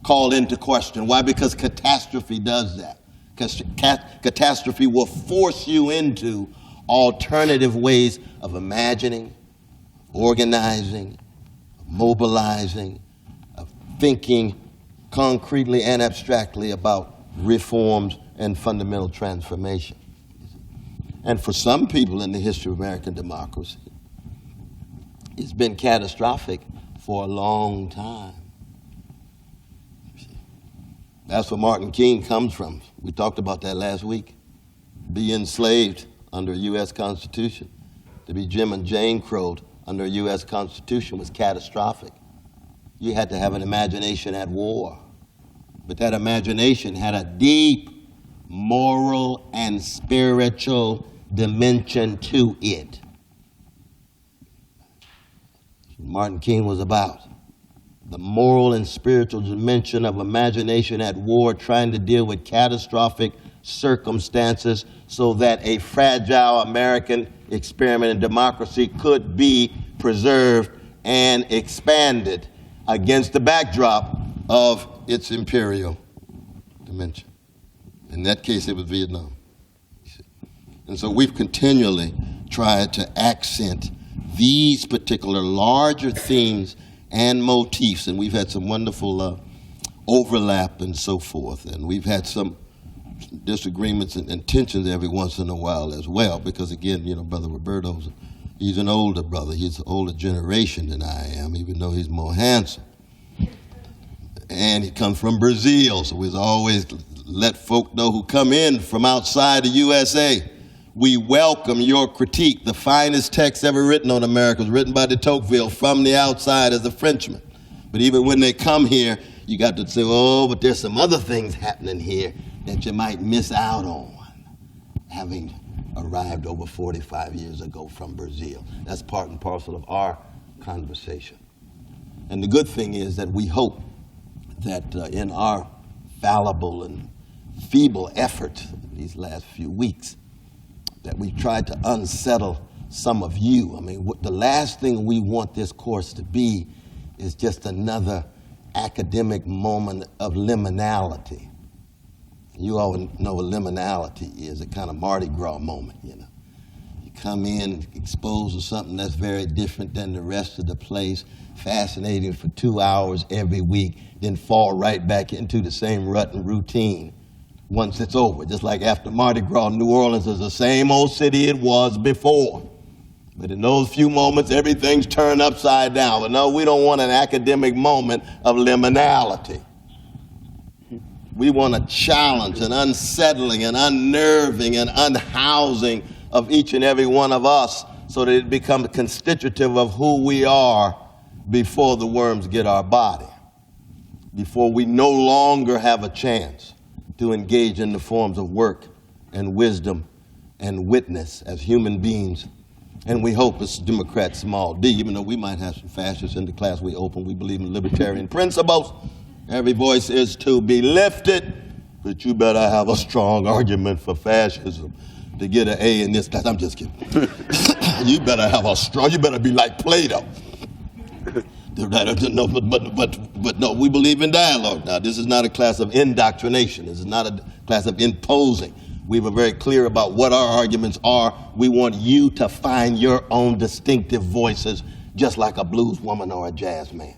called into question. Why? Because catastrophe does that. Because catastrophe will force you into alternative ways of imagining, organizing, mobilizing, of thinking concretely and abstractly about reforms and fundamental transformation. And for some people in the history of American democracy, it's been catastrophic for a long time. That's where Martin King comes from. We talked about that last week. Be enslaved under a U.S. Constitution, to be Jim and Jane Crowed under a U.S. Constitution was catastrophic. You had to have an imagination at war. But that imagination had a deep moral and spiritual dimension to it. Martin King was about the moral and spiritual dimension of imagination at war, trying to deal with catastrophic circumstances so that a fragile American experiment in democracy could be preserved and expanded against the backdrop of its imperial dimension. In that case, it was Vietnam. And so we've continually tried to accent these particular larger themes and motifs, and we've had some wonderful overlap and so forth, and we've had some disagreements and tensions every once in a while as well, because again, you know, Brother Roberto, he's an older brother, he's an older generation than I am, even though he's more handsome. And he comes from Brazil, so we've always let folk know who come in from outside the USA, we welcome your critique. The finest text ever written on America was written by de Tocqueville, From the Outside, as a Frenchman. But even when they come here, you got to say, oh, but there's some other things happening here that you might miss out on, having arrived over 45 years ago from Brazil. That's part and parcel of our conversation. And the good thing is that we hope that in our fallible and feeble effort these last few weeks, that we've tried to unsettle some of you. I mean, the last thing we want this course to be is just another academic moment of liminality. You all know what liminality is, a kind of Mardi Gras moment, you know. You come in exposed to something that's very different than the rest of the place, fascinating for 2 hours every week, then fall right back into the same rut and routine once it's over. Just like after Mardi Gras, New Orleans is the same old city it was before. But in those few moments, everything's turned upside down. But no, we don't want an academic moment of liminality. We want a challenge, an unsettling, an unnerving, an unhousing of each and every one of us so that it becomes constitutive of who we are before the worms get our body, before we no longer have a chance to engage in the forms of work and wisdom and witness as human beings. And we hope as Democrats, small d, even though we might have some fascists in the class we open, we believe in libertarian principles. Every voice is to be lifted, but you better have a strong argument for fascism. to get an A in this class. I'm just kidding. You better have a strong, you better be like Plato. No, but no, we believe in dialogue. Now, this is not a class of indoctrination. This is not a class of imposing. We were very clear about what our arguments are. We want you to find your own distinctive voices, just like a blues woman or a jazz man.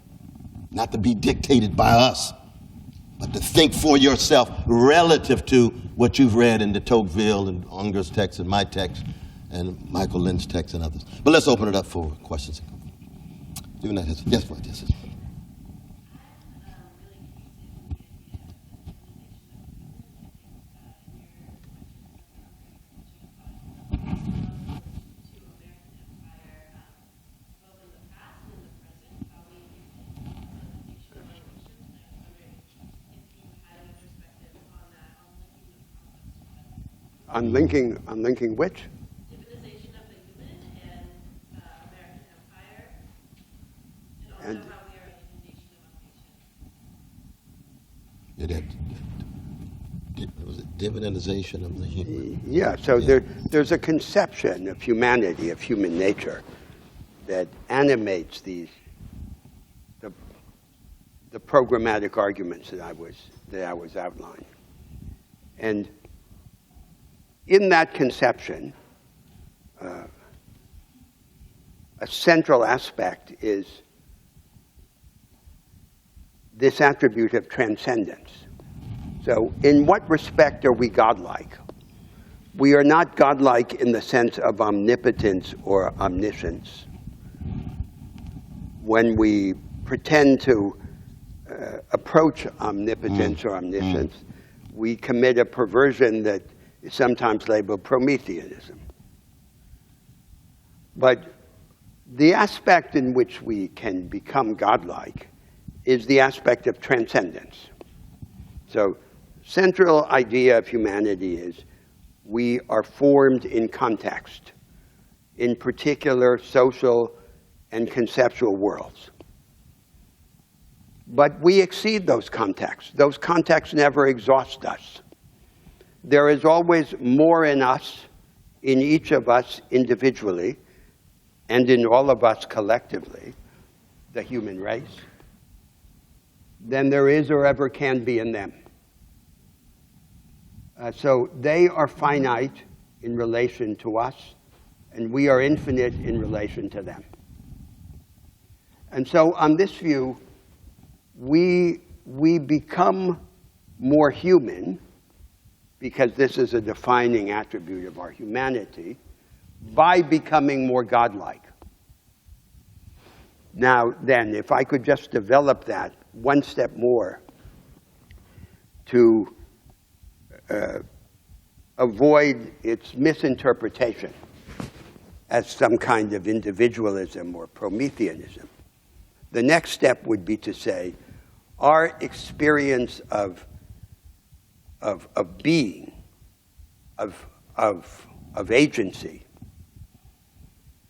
Not to be dictated by us, but to think for yourself relative to what you've read in de Tocqueville and Unger's text and my text and Michael Lind's text and others. But let's open it up for questions. Yes, what this is. On linking which? Divinization of the human and American empire, and also how we are a nation among nations. Was it divinization of the human? Yeah, so there's a conception of humanity, of human nature, that animates the programmatic arguments that I was outlining. And in that conception, a central aspect is this attribute of transcendence. So in what respect are we godlike? We are not godlike in the sense of omnipotence or omniscience. When we pretend to approach omnipotence or omniscience, we commit a perversion that is sometimes labeled Prometheanism. But the aspect in which we can become godlike is the aspect of transcendence. So, central idea of humanity is we are formed in context, in particular social and conceptual worlds. But we exceed those contexts. Those contexts never exhaust us. There is always more in us, in each of us individually, and in all of us collectively, the human race, than there is or ever can be in them. So they are finite in relation to us, and we are infinite in relation to them. And so on this view, we become more human, because this is a defining attribute of our humanity, by becoming more godlike. Now then, if I could just develop that one step more to avoid its misinterpretation as some kind of individualism or Prometheanism. The next step would be to say, our experience of being, of agency,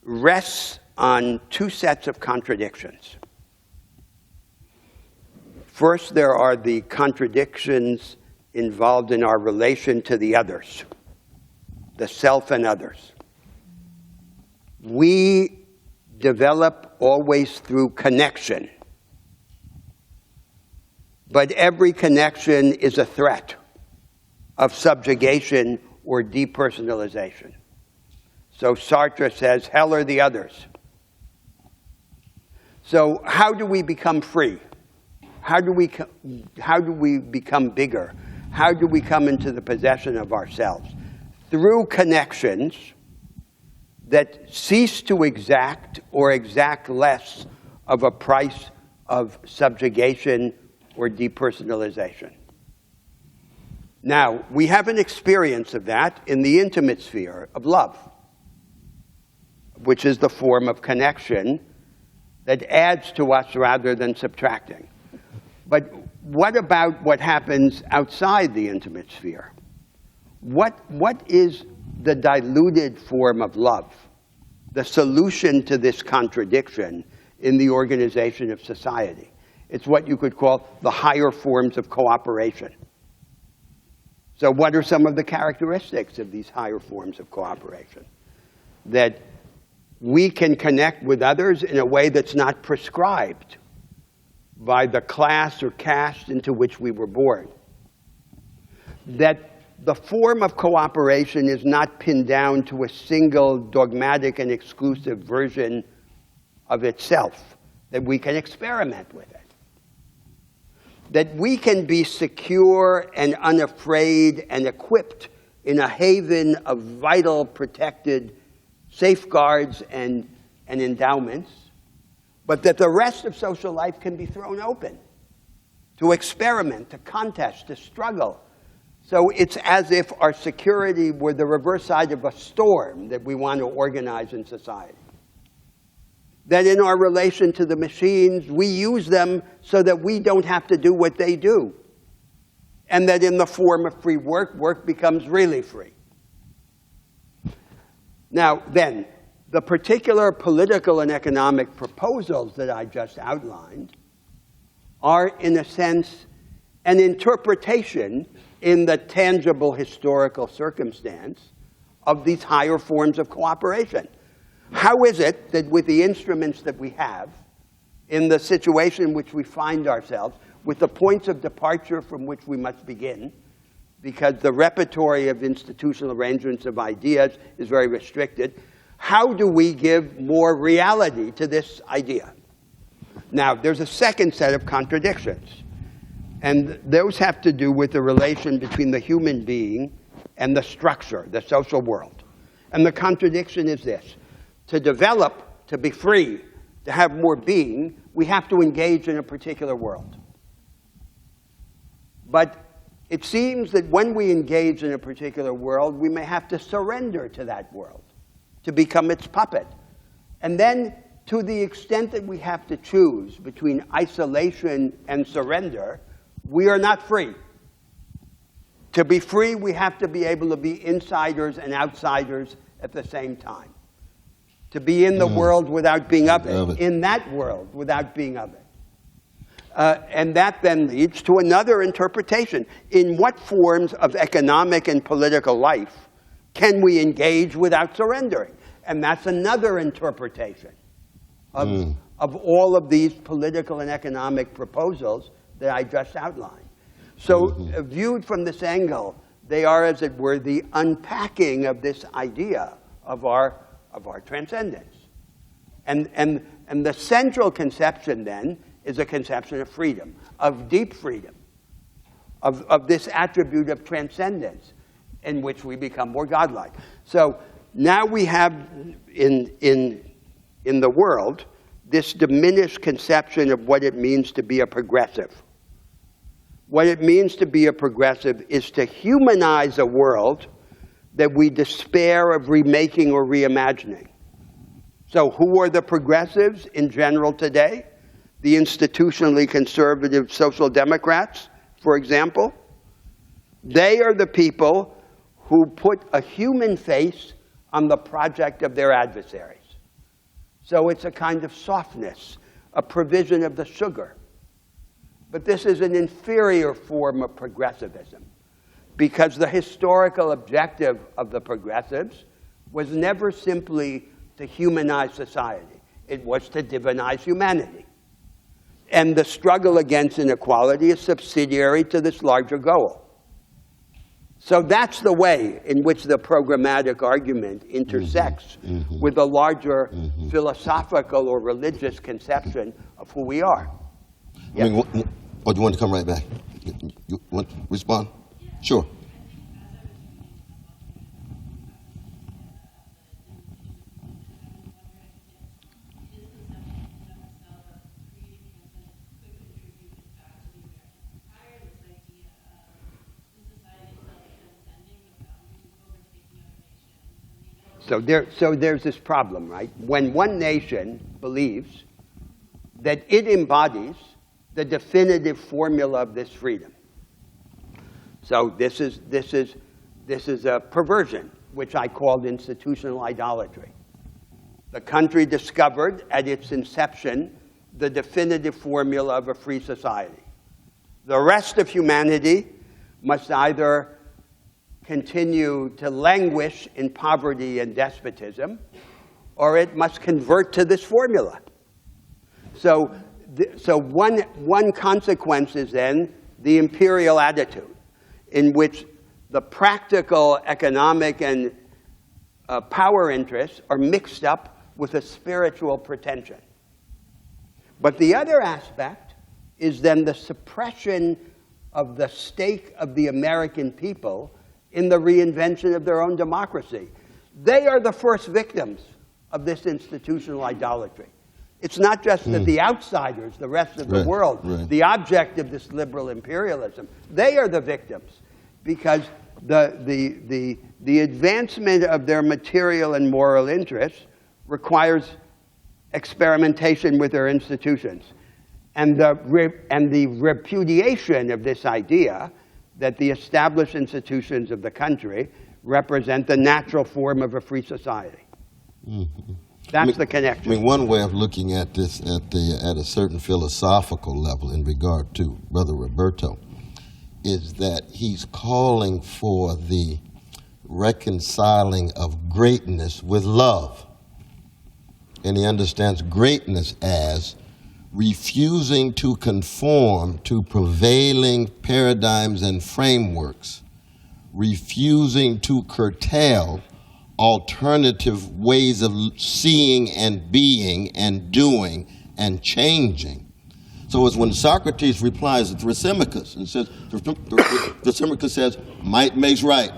rests on two sets of contradictions. First, there are the contradictions involved in our relation to the others, the self and others. We develop always through connection, but every connection is a threat of subjugation or depersonalization. So Sartre says, hell are the others. So how do we become free? How do we become bigger? How do we come into the possession of ourselves? Through connections that cease to exact or exact less of a price of subjugation or depersonalization. Now, we have an experience of that in the intimate sphere of love, which is the form of connection that adds to us rather than subtracting. But what about what happens outside the intimate sphere? What is the diluted form of love, the solution to this contradiction in the organization of society? It's what you could call the higher forms of cooperation. So what are some of the characteristics of these higher forms of cooperation? That we can connect with others in a way that's not prescribed by the class or caste into which we were born. That the form of cooperation is not pinned down to a single dogmatic and exclusive version of itself, that we can experiment with it. That we can be secure and unafraid and equipped in a haven of vital, protected safeguards and endowments, but that the rest of social life can be thrown open to experiment, to contest, to struggle. So it's as if our security were the reverse side of a storm that we want to organize in society. That in our relation to the machines, we use them so that we don't have to do what they do. And that in the form of free work, work becomes really free. Now, then, the particular political and economic proposals that I just outlined are, in a sense, an interpretation in the tangible historical circumstance of these higher forms of cooperation. How is it that with the instruments that we have, in the situation in which we find ourselves, with the points of departure from which we must begin, because the repertory of institutional arrangements of ideas is very restricted, how do we give more reality to this idea? Now, there's a second set of contradictions, and those have to do with the relation between the human being and the structure, the social world. And the contradiction is this: to develop, to be free, to have more being, we have to engage in a particular world. But it seems that when we engage in a particular world, we may have to surrender to that world, to become its puppet. And then, to the extent that we have to choose between isolation and surrender, we are not free. To be free, we have to be able to be insiders and outsiders at the same time. To be in the world without being of it, in that world without being of it. And that then leads to another interpretation. In what forms of economic and political life can we engage without surrendering? And that's another interpretation of all of these political and economic proposals that I just outlined. So viewed from this angle, they are, as it were, the unpacking of this idea of our transcendence. And the central conception, then, is a conception of freedom, of deep freedom, of this attribute of transcendence in which we become more godlike. So now we have in the world this diminished conception of what it means to be a progressive. What it means to be a progressive is to humanize a world that we despair of remaking or reimagining. So who are the progressives in general today? The institutionally conservative social democrats, for example. They are the people who put a human face on the project of their adversaries. So it's a kind of softness, a provision of the sugar. But this is an inferior form of progressivism, because the historical objective of the progressives was never simply to humanize society. It was to divinize humanity. And the struggle against inequality is subsidiary to this larger goal. So that's the way in which the programmatic argument intersects with the larger philosophical or religious conception of who we are. I mean, you want to come right back? You want to respond? Sure. So there's this problem, right? When one nation believes that it embodies the definitive formula of this freedom. So this is a perversion, which I called institutional idolatry. The country discovered at its inception the definitive formula of a free society. The rest of humanity must either continue to languish in poverty and despotism, or it must convert to this formula. So one consequence is then the imperial attitude, in which the practical economic and power interests are mixed up with a spiritual pretension. But the other aspect is then the suppression of the stake of the American people in the reinvention of their own democracy. They are the first victims of this institutional idolatry. It's not just that the outsiders, the rest of the world, the object of this liberal imperialism, they are the victims, because the advancement of their material and moral interests requires experimentation with their institutions. And the repudiation of this idea that the established institutions of the country represent the natural form of a free society. That's the connection. I mean, one way of looking at this at a certain philosophical level in regard to Brother Roberto is that he's calling for the reconciling of greatness with love. And he understands greatness as refusing to conform to prevailing paradigms and frameworks, refusing to curtail alternative ways of seeing and being and doing and changing. So it's when Socrates replies to Thrasymachus and says, Thrasymachus says, might makes right,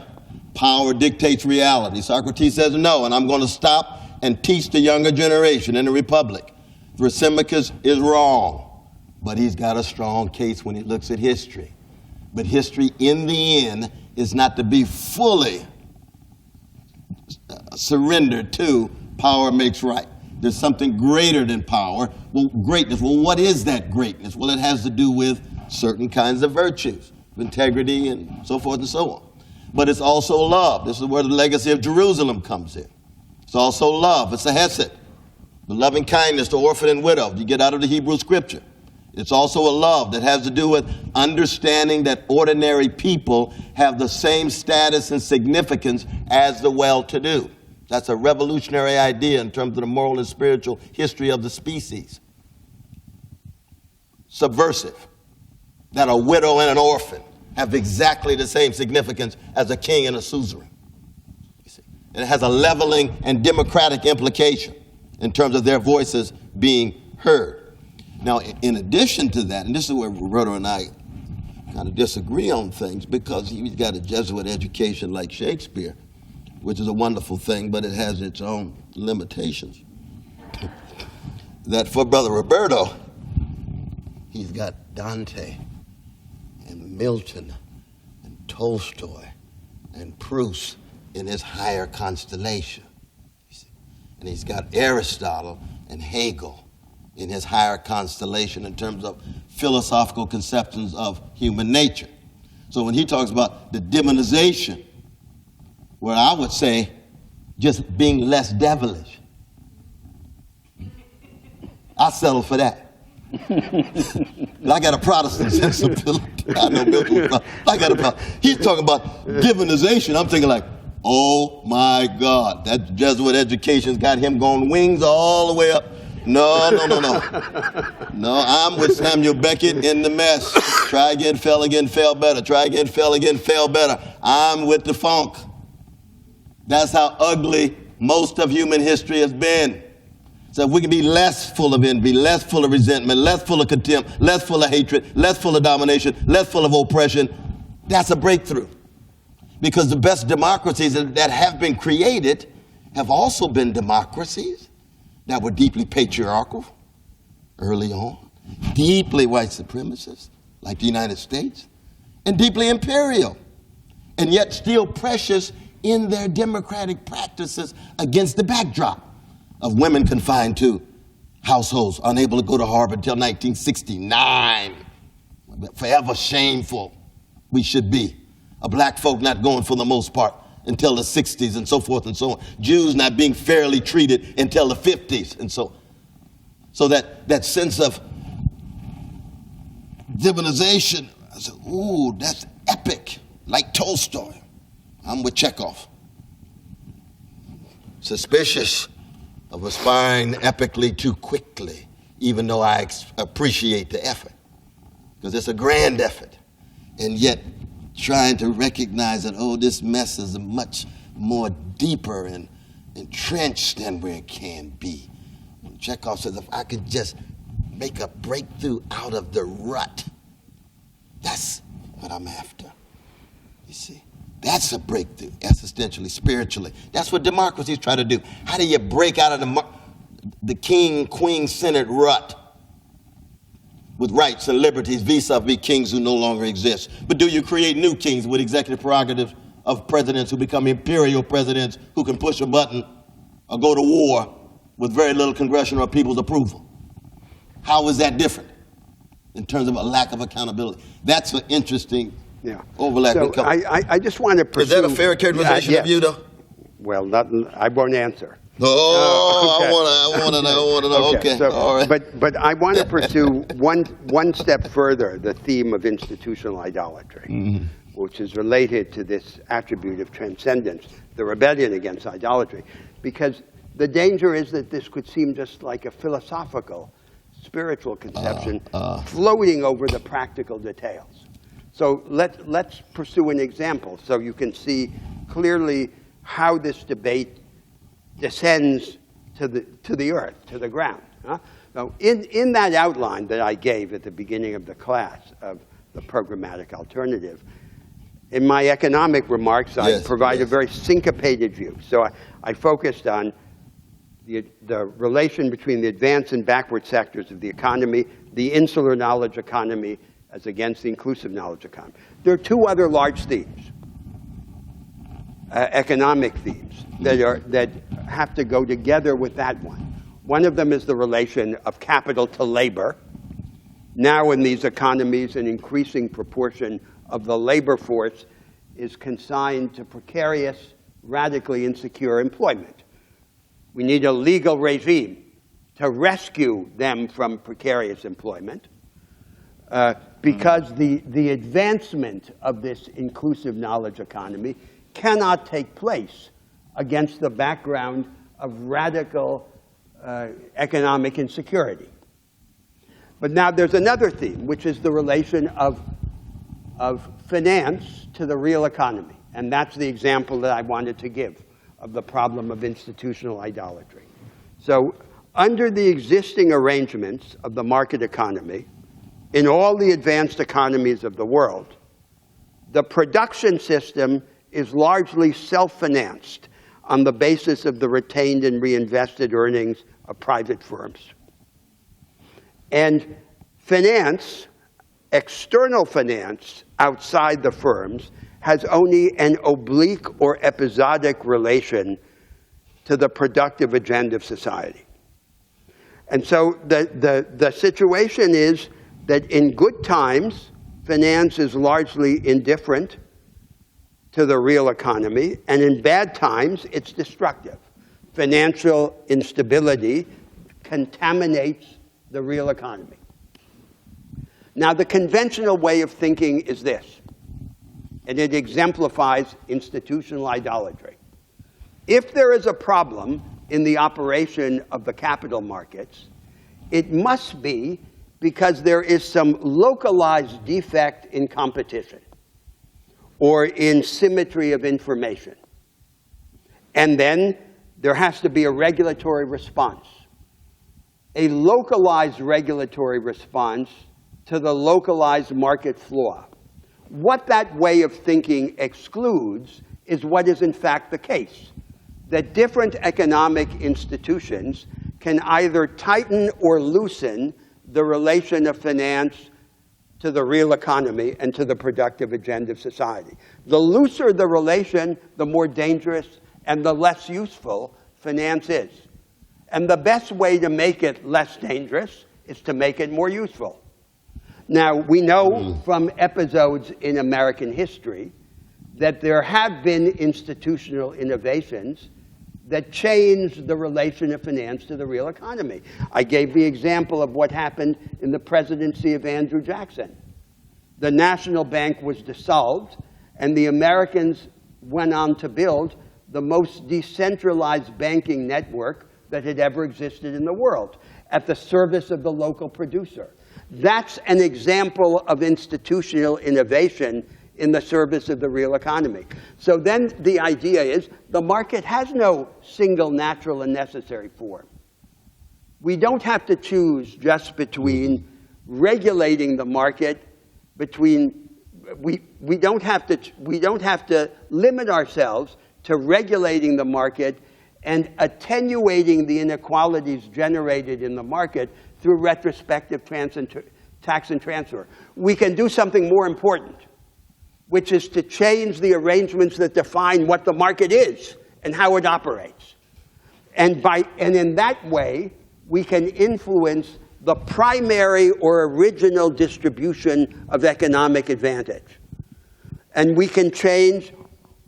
power dictates reality. Socrates says no, and I'm going to stop and teach the younger generation in the Republic. Thrasymachus is wrong, but he's got a strong case when he looks at history. But history, in the end, is not to be fully surrendered to power makes right. There's something greater than power. Well, greatness. Well, what is that greatness? Well, it has to do with certain kinds of virtues, integrity and so forth and so on. But it's also love. This is where the legacy of Jerusalem comes in. It's also love. It's a hesed, the loving kindness to orphan and widow. You get out of the Hebrew scripture. It's also a love that has to do with understanding that ordinary people have the same status and significance as the well-to-do. That's a revolutionary idea in terms of the moral and spiritual history of the species. Subversive, that a widow and an orphan have exactly the same significance as a king and a suzerain. You see? And it has a leveling and democratic implication in terms of their voices being heard. Now, in addition to that, and this is where Roberto and I kind of disagree on things, because he's got a Jesuit education like Shakespeare, which is a wonderful thing, but it has its own limitations. That for Brother Roberto, he's got Dante and Milton and Tolstoy and Proust in his higher constellation. And he's got Aristotle and Hegel in his higher constellation in terms of philosophical conceptions of human nature. So when he talks about the demonization, where I would say just being less devilish, I settle for that. I got a Protestant sensibility. I know Milton. I got a Protestant. He's talking about divinization. I'm thinking like, oh my God, that Jesuit education's got him going wings all the way up. No. No, I'm with Samuel Beckett in the mess. Try again, fell better. Try again, fell better. I'm with the funk. That's how ugly most of human history has been. So if we can be less full of envy, less full of resentment, less full of contempt, less full of hatred, less full of domination, less full of oppression, that's a breakthrough. Because the best democracies that have been created have also been democracies that were deeply patriarchal early on, deeply white supremacist, like the United States, and deeply imperial, and yet still precious in their democratic practices against the backdrop of women confined to households, unable to go to Harvard until 1969. Forever shameful we should be. Black folk not going for the most part until the 60s and so forth and so on. Jews not being fairly treated until the 50s and so on. So that sense of divinization, I said, ooh, that's epic, like Tolstoy. I'm with Chekhov. Suspicious of aspiring epically too quickly, even though I appreciate the effort, because it's a grand effort, and yet trying to recognize that, oh, this mess is much more deeper and entrenched than where it can be. When Chekhov says, if I could just make a breakthrough out of the rut, that's what I'm after. You see, that's a breakthrough, existentially, spiritually. That's what democracies try to do. How do you break out of the king, queen-centered rut with rights and liberties vis-a-vis kings who no longer exist? But do you create new kings with executive prerogatives of presidents who become imperial presidents who can push a button or go to war with very little congressional or people's approval? How is that different in terms of a lack of accountability? That's an interesting overlapping. So I just want to pursue. Is that a fair characterization of you, though? Well, I won't answer. Oh, okay. I want to know. Okay, so, all right. But I want to pursue one step further the theme of institutional idolatry, which is related to this attribute of transcendence, the rebellion against idolatry, because the danger is that this could seem just like a philosophical, spiritual conception floating over the practical details. So let's pursue an example so you can see clearly how this debate descends to the earth, to the ground. Now, in that outline that I gave at the beginning of the class of the programmatic alternative, in my economic remarks, I provide a very syncopated view. So I focused on the relation between the advanced and backward sectors of the economy, the insular knowledge economy as against the inclusive knowledge economy. There are two other large themes, economic themes, that have to go together with that one. One of them is the relation of capital to labor. Now in these economies, an increasing proportion of the labor force is consigned to precarious, radically insecure employment. We need a legal regime to rescue them from precarious employment because the advancement of this inclusive knowledge economy cannot take place against the background of radical economic insecurity. But now there's another theme, which is the relation of finance to the real economy. And that's the example that I wanted to give of the problem of institutional idolatry. So under the existing arrangements of the market economy, in all the advanced economies of the world, the production system is largely self-financed on the basis of the retained and reinvested earnings of private firms. And finance, external finance outside the firms, has only an oblique or episodic relation to the productive agenda of society. And so the situation is that in good times, finance is largely indifferent to the real economy, and in bad times, it's destructive. Financial instability contaminates the real economy. Now, the conventional way of thinking is this, and it exemplifies institutional idolatry. If there is a problem in the operation of the capital markets, it must be because there is some localized defect in competition or in symmetry of information. And then there has to be a regulatory response, a localized regulatory response to the localized market flaw. What that way of thinking excludes is what is in fact the case, that different economic institutions can either tighten or loosen the relation of finance to the real economy and to the productive agenda of society. The looser the relation, the more dangerous and the less useful finance is. And the best way to make it less dangerous is to make it more useful. Now, we know from episodes in American history that there have been institutional innovations that changed the relation of finance to the real economy. I gave the example of what happened in the presidency of Andrew Jackson. The National Bank was dissolved, and the Americans went on to build the most decentralized banking network that had ever existed in the world, at the service of the local producer. That's an example of institutional innovation in the service of the real economy. So then the idea is the market has no single natural and necessary form. We don't have to choose just between regulating the market, we don't have to limit ourselves to regulating the market and attenuating the inequalities generated in the market through retrospective tax and transfer. We can do something more important, which is to change the arrangements that define what the market is and how it operates. And in that way, we can influence the primary or original distribution of economic advantage. And we can change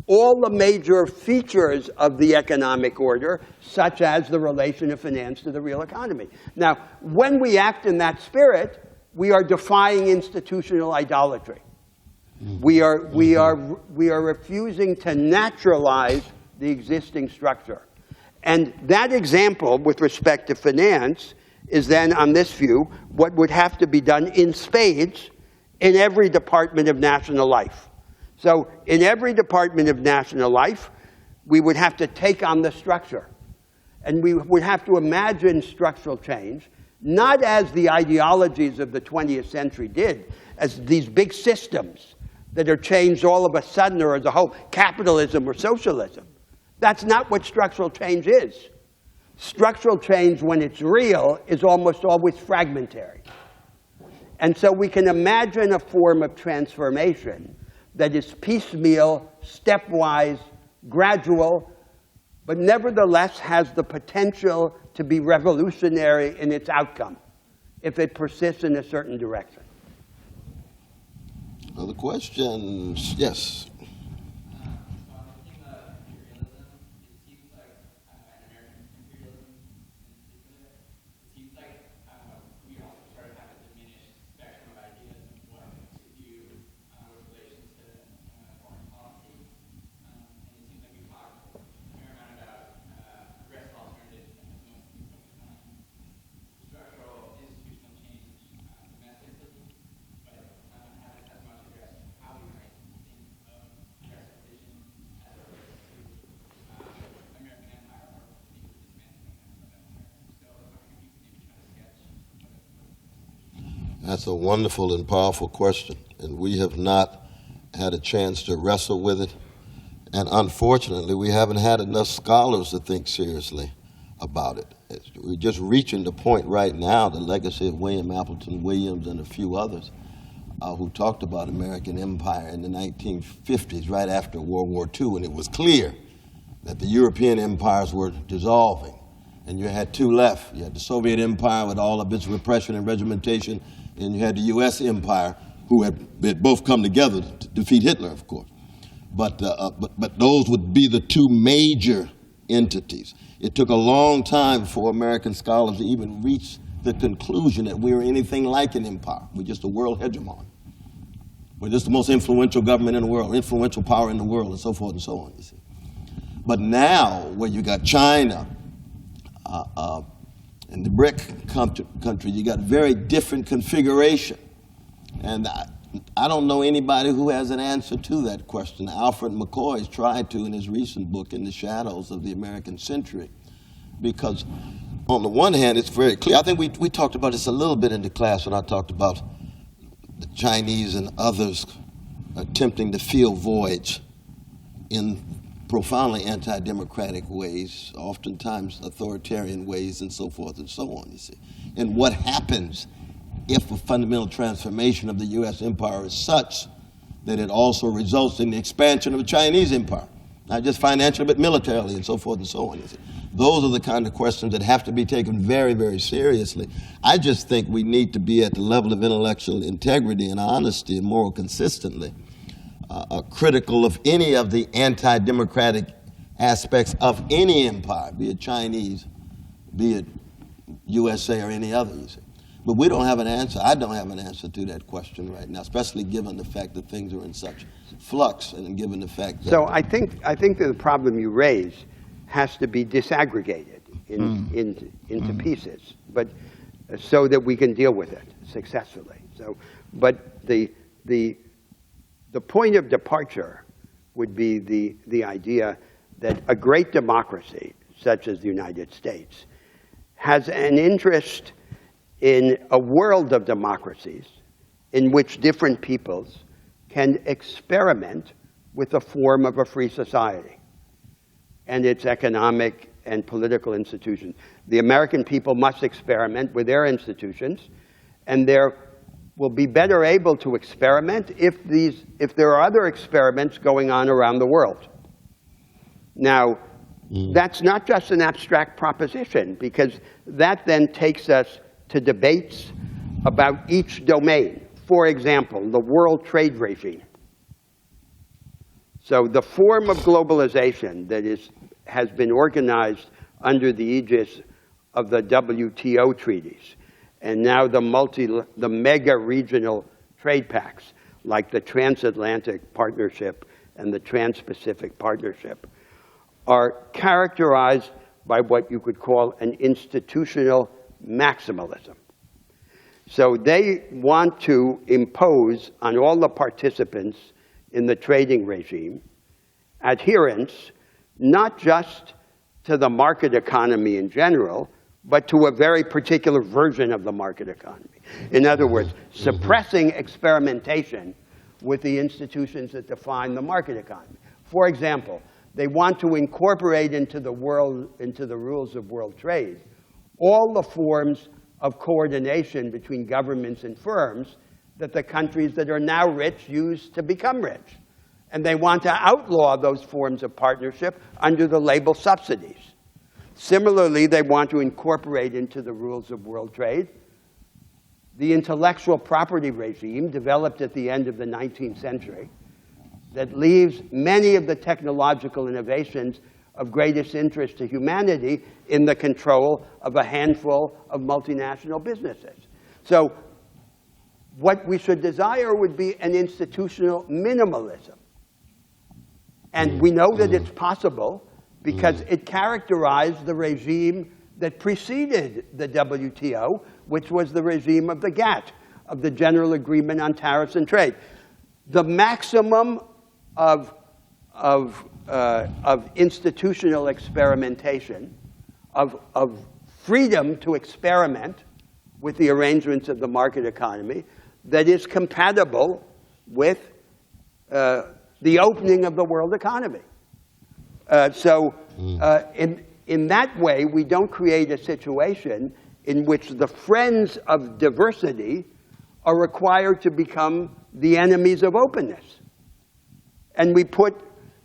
all the major features of the economic order, such as the relation of finance to the real economy. Now, when we act in that spirit, we are defying institutional idolatry. We are refusing to naturalize the existing structure. And that example, with respect to finance, is then, on this view, what would have to be done in spades in every department of national life. So in every department of national life, we would have to take on the structure. And we would have to imagine structural change, not as the ideologies of the 20th century did, as these big systems that are changed all of a sudden or as a whole, capitalism or socialism. That's not what structural change is. Structural change, when it's real, is almost always fragmentary. And so we can imagine a form of transformation that is piecemeal, stepwise, gradual, but nevertheless has the potential to be revolutionary in its outcome if it persists in a certain direction. Other questions? Yes. That's a wonderful and powerful question, and we have not had a chance to wrestle with it. And unfortunately, we haven't had enough scholars to think seriously about it. We're just reaching the point right now, the legacy of William Appleton Williams and a few others who talked about American empire in the 1950s, right after World War II, and it was clear that the European empires were dissolving. And you had two left. You had the Soviet Empire with all of its repression and regimentation, and you had the U.S. Empire, who had both come together to defeat Hitler, of course. But those would be the two major entities. It took a long time for American scholars to even reach the conclusion that we were anything like an empire. We're just a world hegemon. We're just the most influential government in the world, influential power in the world, and so forth and so on, you see. But now, where you got China, in the BRIC country, you got very different configuration. And I don't know anybody who has an answer to that question. Alfred McCoy has tried to in his recent book, In the Shadows of the American Century, because on the one hand, it's very clear. I think we talked about this a little bit in the class when I talked about the Chinese and others attempting to fill voids in profoundly anti-democratic ways, oftentimes authoritarian ways, and so forth and so on, you see. And what happens if a fundamental transformation of the U.S. empire is such that it also results in the expansion of the Chinese empire, not just financially, but militarily, and so forth and so on, you see. Those are the kind of questions that have to be taken very, very seriously. I just think we need to be at the level of intellectual integrity and honesty and moral consistency, critical of any of the anti-democratic aspects of any empire, be it Chinese, be it USA or any other, you see. But we don't have an answer. I don't have an answer to that question right now, especially given the fact that things are in such flux and given the fact that... So I think that the problem you raise has to be disaggregated into pieces, but so that we can deal with it successfully. So, but the point of departure would be the idea that a great democracy, such as the United States, has an interest in a world of democracies in which different peoples can experiment with the form of a free society and its economic and political institutions. The American people must experiment with their institutions, and they will be better able to experiment if there are other experiments going on around the world. Now, that's not just an abstract proposition, because that then takes us to debates about each domain. For example, the world trade regime. So the form of globalization that has been organized under the aegis of the WTO treaties, and now the mega regional trade pacts, like the Transatlantic Partnership and the Trans-Pacific Partnership, are characterized by what you could call an institutional maximalism. So they want to impose on all the participants in the trading regime adherence not just to the market economy in general, but to a very particular version of the market economy. In other words, suppressing experimentation with the institutions that define the market economy. For example, they want to incorporate into the rules of world trade all the forms of coordination between governments and firms that the countries that are now rich use to become rich. And they want to outlaw those forms of partnership under the label subsidies. Similarly, they want to incorporate into the rules of world trade the intellectual property regime developed at the end of the 19th century that leaves many of the technological innovations of greatest interest to humanity in the control of a handful of multinational businesses. So what we should desire would be an institutional minimalism. And we know that it's possible because it characterized the regime that preceded the WTO, which was the regime of the GATT, of the General Agreement on Tariffs and Trade. The maximum of institutional experimentation, of freedom to experiment with the arrangements of the market economy that is compatible with the opening of the world economy. In that way, we don't create a situation in which the friends of diversity are required to become the enemies of openness. And we put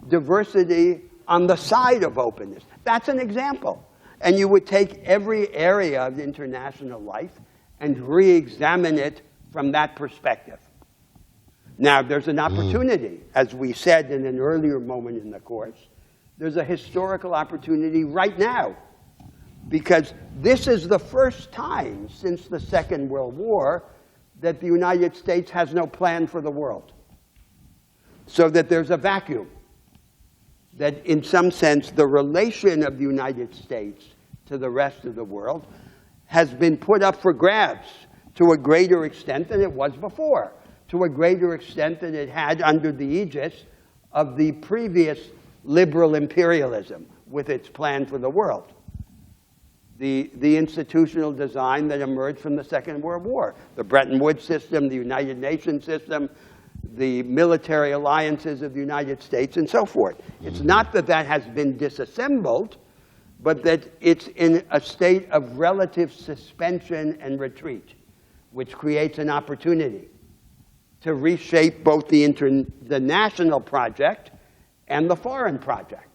diversity on the side of openness. That's an example. And you would take every area of international life and re-examine it from that perspective. Now, there's an opportunity, as we said in an earlier moment in the course, there's a historical opportunity right now, because this is the first time since the Second World War that the United States has no plan for the world. So that there's a vacuum. That in some sense, the relation of the United States to the rest of the world has been put up for grabs to a greater extent than it was before, to a greater extent than it had under the aegis of the previous liberal imperialism with its plan for the world. The institutional design that emerged from the Second World War, the Bretton Woods system, the United Nations system, the military alliances of the United States, and so forth. It's not that that has been disassembled, but that it's in a state of relative suspension and retreat, which creates an opportunity to reshape both the national project and the foreign project.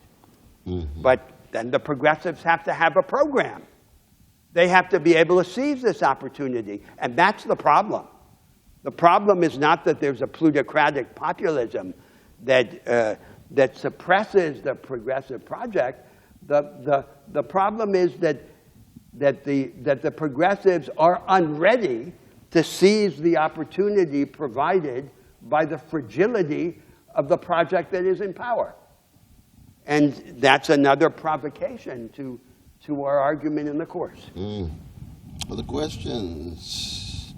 But then the progressives have to have a program. They have to be able to seize this opportunity, and that's the problem. The problem is not that there's a plutocratic populism that suppresses the progressive project. The problem is that that the progressives are unready to seize the opportunity provided by the fragility of the project that is in power. And that's another provocation to our argument in the course. Other questions?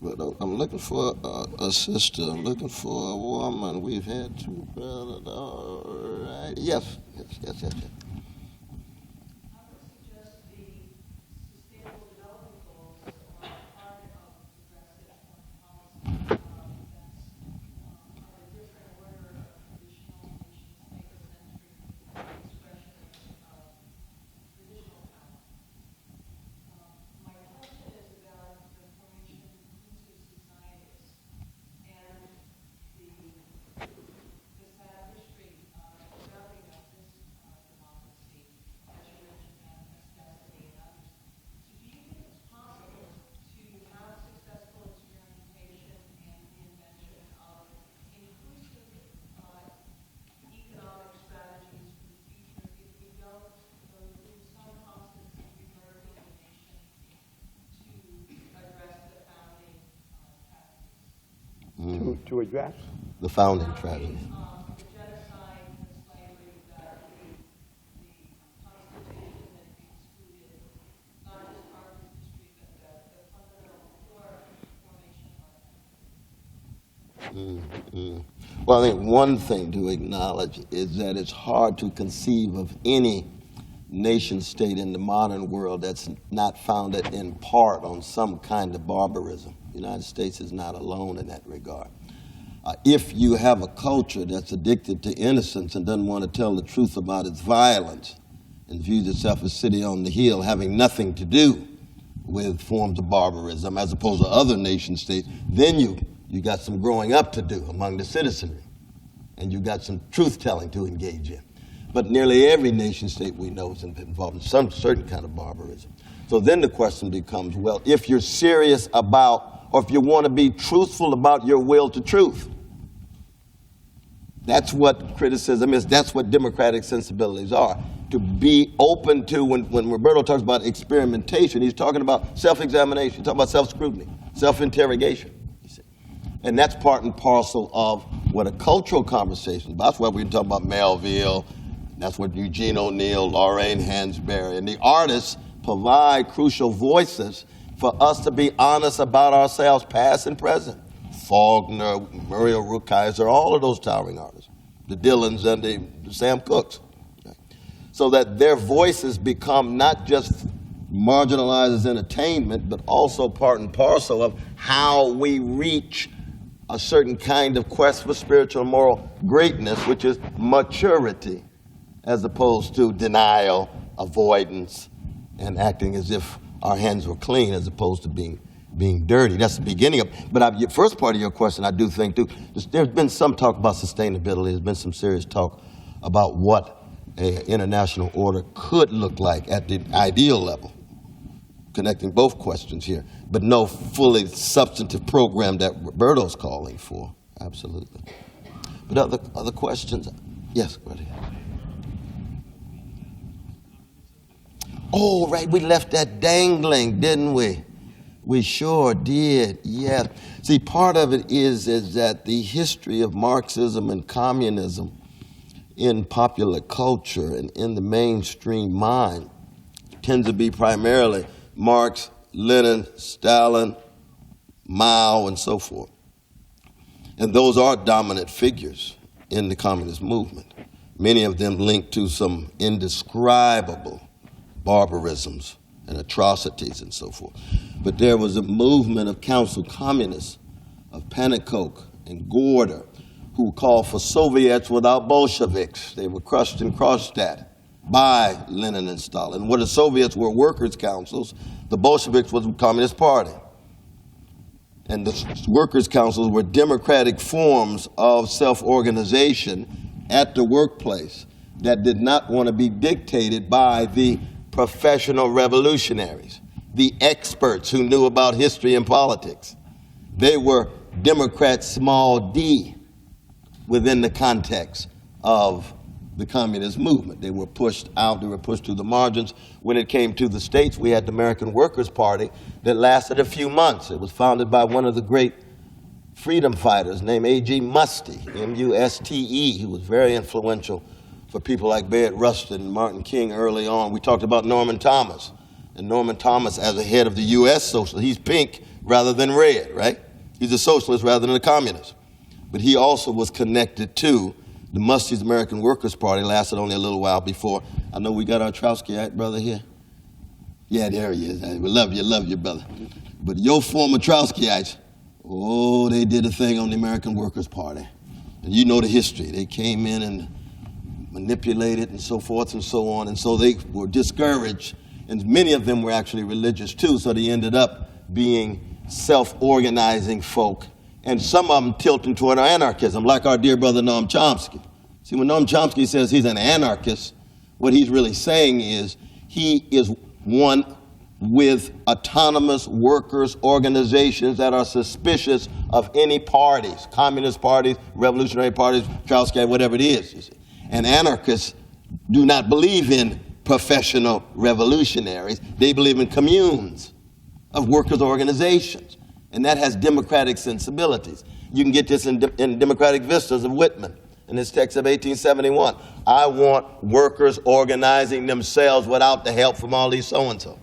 But I'm looking for a sister. I'm looking for a woman. We've had two brothers. All right. Yes. I would suggest the Sustainable Development Goals are part of progressive foreign policy. That's a different order of traditional nation-state-centric expression of traditional power. My question is about the formation of inclusive societies and the sad history developing of this democracy, as you mentioned, manifestity and others. So do you think it's possible to have successful experimentation and invention of inclusive economic strategies for the future if we don't go through some constant rebirthing of the nation to address the founding tragedies? To address? The founding tragedy. The genocide, the slavery, that the Constitution that excluded not just part of history, but the fundamental core formation of it. Well, I think one thing to acknowledge is that it's hard to conceive of any nation state in the modern world that's not founded in part on some kind of barbarism. The United States is not alone in that regard. If you have a culture that's addicted to innocence and doesn't want to tell the truth about its violence and views itself as city on the hill having nothing to do with forms of barbarism as opposed to other nation states, then you got some growing up to do among the citizenry, and you got some truth-telling to engage in. But nearly every nation state we know is involved in some certain kind of barbarism. So then the question becomes, well, if you're serious about, or if you want to be truthful about your will to truth, that's what criticism is. That's what democratic sensibilities are. To be open to, when Roberto talks about experimentation, he's talking about self-examination, he's talking about self-scrutiny, self-interrogation. And that's part and parcel of what a cultural conversation is about. That's what we talk about Melville, that's what Eugene O'Neill, Lorraine Hansberry, and the artists provide crucial voices for us to be honest about ourselves, past and present. Faulkner, Muriel Rukeyser, all of those towering artists, the Dylans and the Sam Cookes, so that their voices become not just marginalized as entertainment, but also part and parcel of how we reach a certain kind of quest for spiritual and moral greatness, which is maturity, as opposed to denial, avoidance, and acting as if our hands were clean as opposed to being dirty. That's the beginning of it. But your first part of your question, I do think, too, there's been some talk about sustainability. There's been some serious talk about what an international order could look like at the ideal level, connecting both questions here, but no fully substantive program that Roberto's calling for. Absolutely. But other questions? Yes, go ahead. Oh, right, we left that dangling, didn't we? We sure did, yeah. See, part of it is that the history of Marxism and communism in popular culture and in the mainstream mind tends to be primarily Marx, Lenin, Stalin, Mao, and so forth. And those are dominant figures in the communist movement, many of them linked to some indescribable barbarisms and atrocities and so forth. But there was a movement of council communists, of Pannekoek and Gorder, who called for Soviets without Bolsheviks. They were crushed in Kronstadt by Lenin and Stalin. Where the Soviets were workers' councils, the Bolsheviks was the Communist Party. And the workers' councils were democratic forms of self-organization at the workplace that did not want to be dictated by the professional revolutionaries, the experts who knew about history and politics. They were Democrats, small d, within the context of the communist movement. They were pushed out, they were pushed to the margins. When it came to the States, we had the American Workers' Party that lasted a few months. It was founded by one of the great freedom fighters named A.G. Muste, M-U-S-T-E, who was very influential for people like Bayard Rustin and Martin King early on. We talked about Norman Thomas, and Norman Thomas as the head of the U.S. socialist. He's pink rather than red, right? He's a socialist rather than a communist. But he also was connected to the Muste's American Workers' Party, lasted only a little while before. I know we got our Trotskyite brother here. Yeah, there he is. We love you, brother. But your former Trotskyites, oh, they did a thing on the American Workers' Party. And you know the history. They came in and manipulated and so forth and so on. And so they were discouraged. And many of them were actually religious too. So they ended up being self-organizing folk. And some of them tilting toward anarchism, like our dear brother Noam Chomsky. See, when Noam Chomsky says he's an anarchist, what he's really saying is he is one with autonomous workers' organizations that are suspicious of any parties, communist parties, revolutionary parties, Trotsky, whatever it is. You see. And anarchists do not believe in professional revolutionaries. They believe in communes of workers' organizations. And that has democratic sensibilities. You can get this in Democratic Vistas of Whitman in his text of 1871. I want workers organizing themselves without the help from all these so-and-so.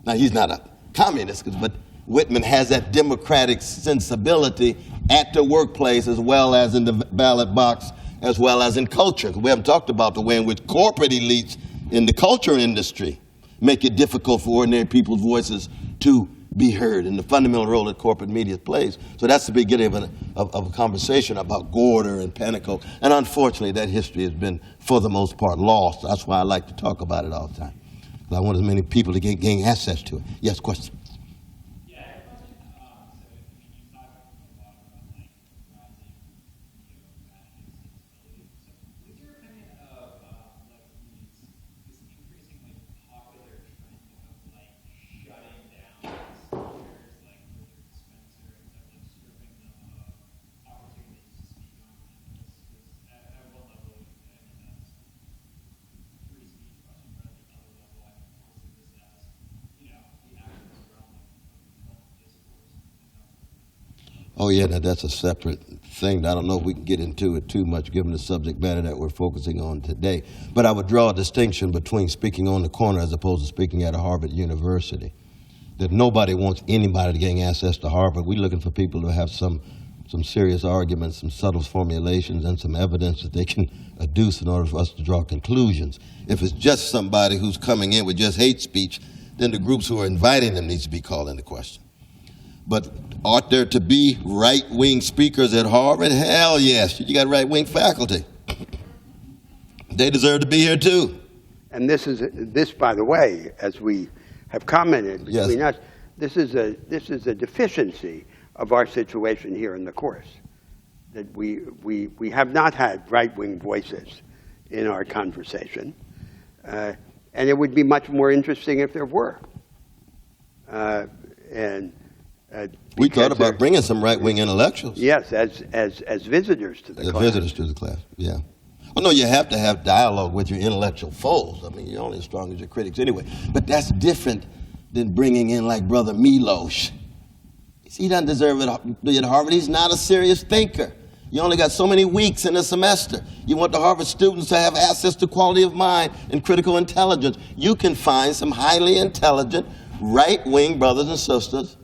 Now, he's not a communist, but Whitman has that democratic sensibility at the workplace as well as in the ballot box, as well as in culture. We haven't talked about the way in which corporate elites in the culture industry make it difficult for ordinary people's voices to be heard, and the fundamental role that corporate media plays. So that's the beginning of a conversation about Gorder and Pentecost. And unfortunately, that history has been, for the most part, lost. That's why I like to talk about it all the time. I want as many people to gain access to it. Yes, question? Yeah, I have a question. So, I mean, you talk a lot about, like, rising, sensibility. So, what's your opinion of, like, this increasingly popular trend of, like, shutting down speakers, like Richard Spencer, except, like, stripping them of opportunities to speak on campus? Because at one level, I mean, that's free speech question, but at the other level, I can also this as, you know, the activist realm of discourse. Oh, yeah, that's a separate thing. I don't know if we can get into it too much given the subject matter that we're focusing on today. But I would draw a distinction between speaking on the corner as opposed to speaking at a Harvard University. That nobody wants anybody to gain access to Harvard. We're looking for people who have some serious arguments, some subtle formulations, and some evidence that they can adduce in order for us to draw conclusions. If it's just somebody who's coming in with just hate speech, then the groups who are inviting them needs to be called into question. But ought there to be right-wing speakers at Harvard? Hell yes. You got right-wing faculty. They deserve to be here too. And this, by the way, as we have commented between us, this is a deficiency of our situation here in the course. That we have not had right-wing voices in our conversation. And it would be much more interesting if there were. We thought about bringing some right-wing intellectuals. Yes, as visitors to the class. Visitors to the class, yeah. Well, no, you have to have dialogue with your intellectual foes. I mean, you're only as strong as your critics anyway. But that's different than bringing in like Brother Milosh. He doesn't deserve it at Harvard. He's not a serious thinker. You only got so many weeks in a semester. You want the Harvard students to have access to quality of mind and critical intelligence. You can find some highly intelligent, right-wing brothers and sisters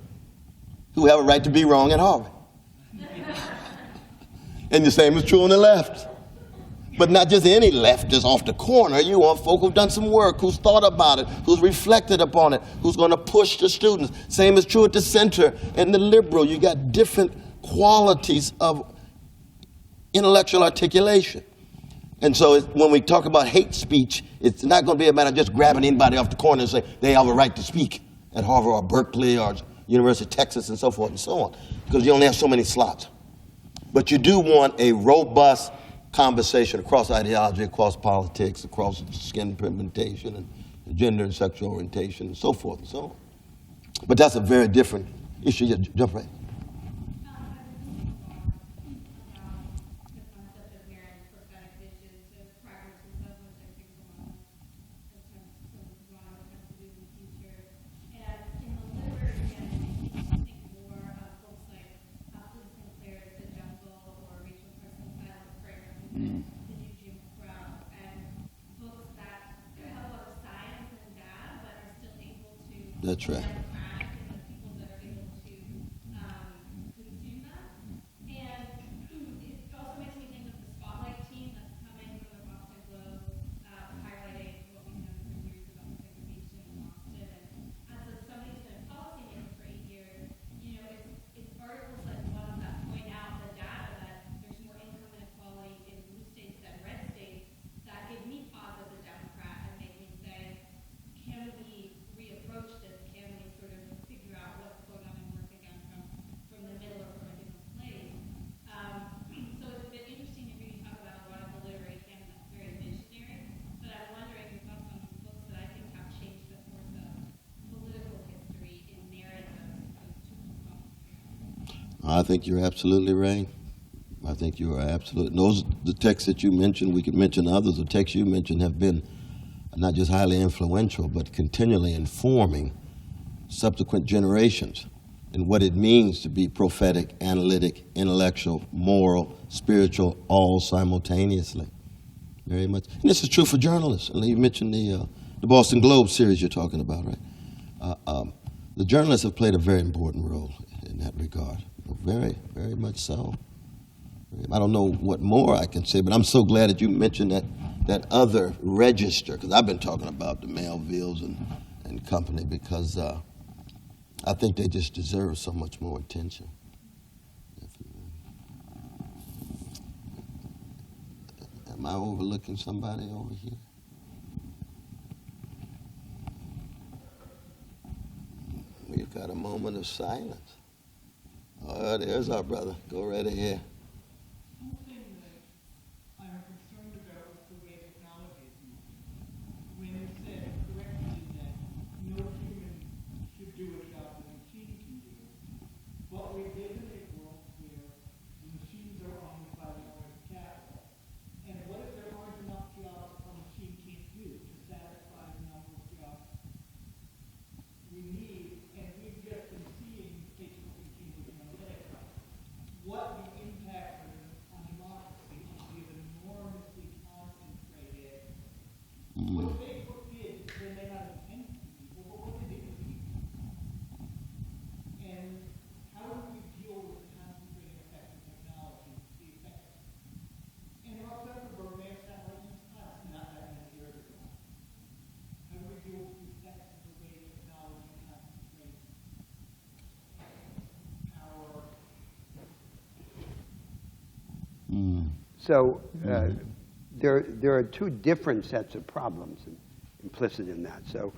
who have a right to be wrong at Harvard. And the same is true on the left. But not just any leftist off the corner. You want folk who've done some work, who's thought about it, who's reflected upon it, who's going to push the students. Same is true at the center and the liberal. You got different qualities of intellectual articulation. And so when we talk about hate speech, it's not going to be a matter of just grabbing anybody off the corner and say they have a right to speak at Harvard or Berkeley or University of Texas and so forth and so on, because you only have so many slots. But you do want a robust conversation across ideology, across politics, across skin pigmentation and gender and sexual orientation and so forth and so on. But that's a very different issue. You jump right. The concept of marriage, prophetic visions of That's right. democratic and the people that are able to consume that. And it also makes me think of the Spotlight team that's coming from the Boston Globe, highlighting what we've done for years about segregation in Boston. And as somebody who's been a policymaker for 8 years, you know, it's articles like one that point out the data that there's more income inequality in blue states than red states that give me pause as a Democrat and make me say, can we reapproach this? Can we sort of figure out what's going on and work again from the middle or from a different place? So it's been interesting to hear you talk about a lot of the literary canon that's very visionary, but I'm wondering your thoughts on these books that I think have changed the course of political history in narrative those two components. I think you're absolutely right. I think you are absolutely. Those the texts that you mentioned, we could mention others. The texts you mentioned have been not just highly influential, but continually informing subsequent generations in what it means to be prophetic, analytic, intellectual, moral, spiritual, all simultaneously. Very much. And this is true for journalists. And you mentioned the Boston Globe series you're talking about, right? The journalists have played a very important role in that regard. Very, very much so. I don't know what more I can say, but I'm so glad that you mentioned that other register, because I've been talking about the Melvilles and company, because I think they just deserve so much more attention. Am I overlooking somebody over here? We've got a moment of silence. Oh, there's our brother. Go right ahead. One thing that I'm concerned about is the way technology is moving. When you said correctly that no human should do a job that a machine can do, but we live in a world where the machines are owned by the owners of capital. And what if there aren't enough jobs a machine can't do to satisfy the number of jobs we need? And we've just been seeing Facebook and Cambridge Analytica what the impact on democracy if we have enormously concentrated. What Facebook did, they may not have intended to people, but what they did to people. And how do we deal with the concentrating effect of technology to be effective? And Rob Zuckerberg may have sat right next to us not that many years ago. How do we deal with the effects of the way technology concentrates power? So there are two different sets of problems implicit in that. So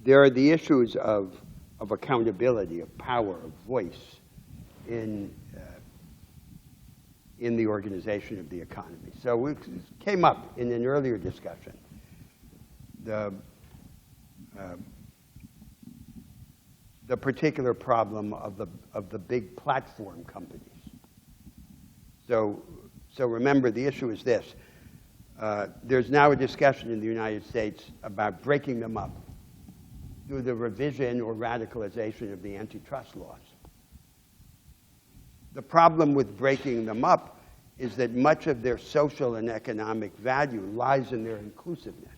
there are the issues of accountability, of power, of voice in the organization of the economy. So it came up in an earlier discussion. The particular problem of the big platform companies. So remember, the issue is this. There's now a discussion in the United States about breaking them up through the revision or radicalization of the antitrust laws. The problem with breaking them up is that much of their social and economic value lies in their inclusiveness.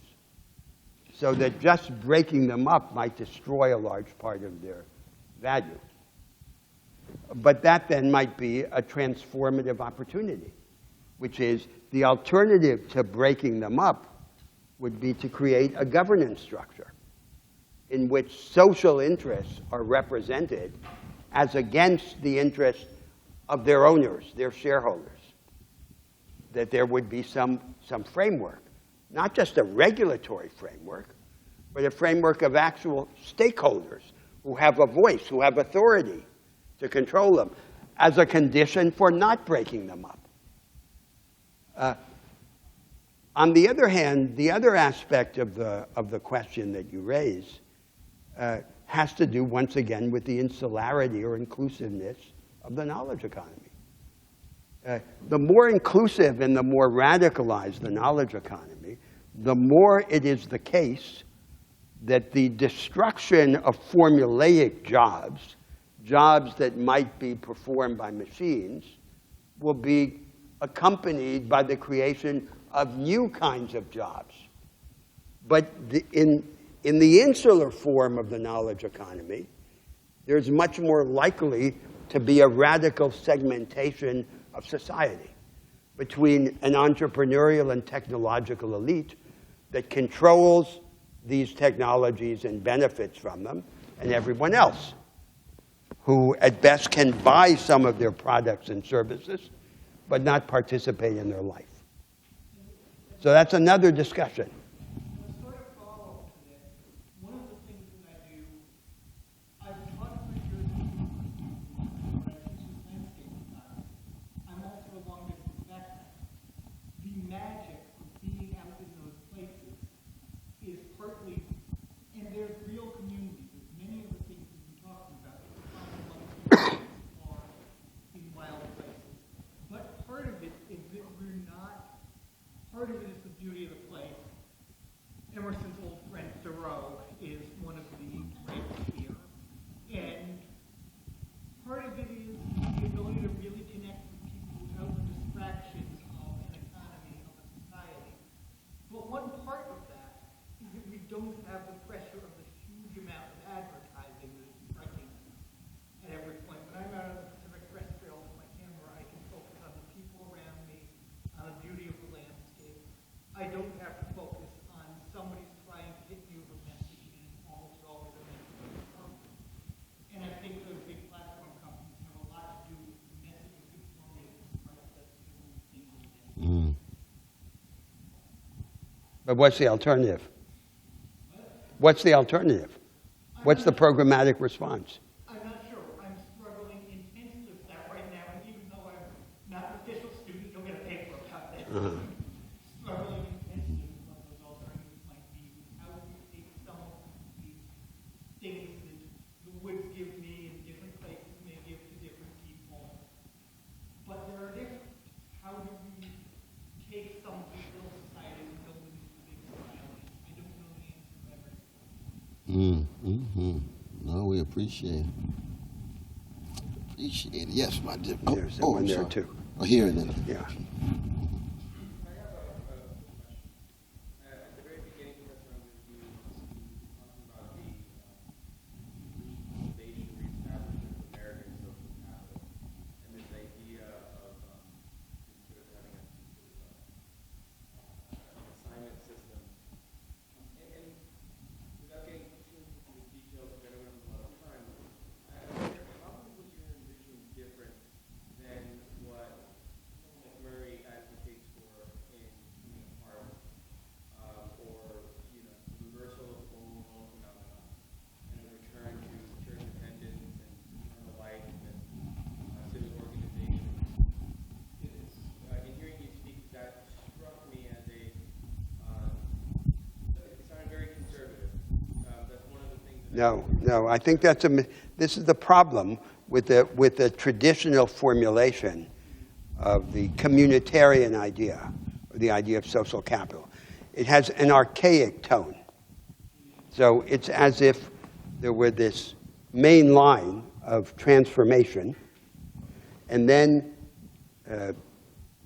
So that just breaking them up might destroy a large part of their value. But that then might be a transformative opportunity, which is the alternative to breaking them up would be to create a governance structure in which social interests are represented as against the interests of their owners, their shareholders. That there would be some framework, not just a regulatory framework, but a framework of actual stakeholders who have a voice, who have authority to control them, as a condition for not breaking them up. On the other hand, the other aspect of the question that you raise has to do, once again, with the insularity or inclusiveness of the knowledge economy. The more inclusive and the more radicalized the knowledge economy, the more it is the case that the destruction of formulaic jobs, jobs that might be performed by machines, will be accompanied by the creation of new kinds of jobs. But in the insular form of the knowledge economy, there's much more likely to be a radical segmentation of society between an entrepreneurial and technological elite that controls these technologies and benefits from them, and everyone else, who at best can buy some of their products and services, but not participate in their life. So that's another discussion. A sort of follow-up to that, one of the things that I do, I've taught for years when I teach this landscape class. I'm also a long-distance backpacker. The magic of being out in those places is partly, and there's real community. There's many of the things we've been talking about are in wild places. But part of it is that we're not, part of it is the beauty of the place. Emerson's old friend Thoreau is one of the greats here. And part of it is the ability to really connect with people without the distractions of an economy, of a society. But one part of that is that we don't have the pressure of the huge amount of advertising that is striking at every point. When I'm out on the Pacific Crest Trail with my camera, I can focus on the people around me, on the beauty of the landscape. I don't have to focus on somebody's trying to hit you with a message, and it's almost always a message. And I think those big platform companies have a lot to do with the message of conformity that people think. But what's the alternative? What's the alternative? What's the programmatic response? I'm not sure. I'm struggling intensely with that right now, and even though I'm not an official student, don't get a paper about that. Struggling intensely with what those alternatives might be, how we take some of these things that the woods give me and different places may give to different people. But there are different. How do we take some of these little societies and build them into big societies? I don't know the answer to everything. No, we appreciate it. Appreciate it. Yes, my dear. There's one I'm there, sorry. too. Oh, here and then. Yeah. I have a question. At the very beginning of this round, you talking about the foundation reestablishment of American social capital and this idea of sort of having an assignment system. And without getting too into the details, because I know we don't have a lot of time, I wonder how would your envision different than what Murray advocates for in Coming Apart, or the reversal of the old phenomenon and a return to church attendance and eternal life and civic organization. In hearing you speak, that struck me as it sounded very conservative. That's one of the things. No. I think this is the problem with the traditional formulation of the communitarian idea, or the idea of social capital. It has an archaic tone. So it's as if there were this main line of transformation, and then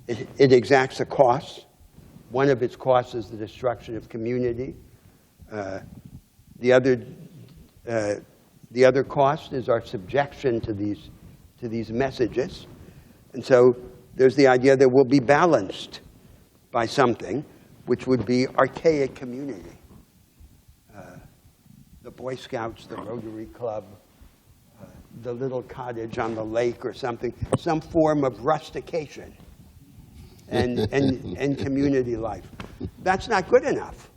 it exacts a cost. One of its costs is the destruction of community. The other cost is our subjection to these messages. And so there's the idea that we'll be balanced by something, which would be archaic community. The Boy Scouts, the Rotary Club, the little cottage on the lake or something, some form of rustication and community life. That's not good enough,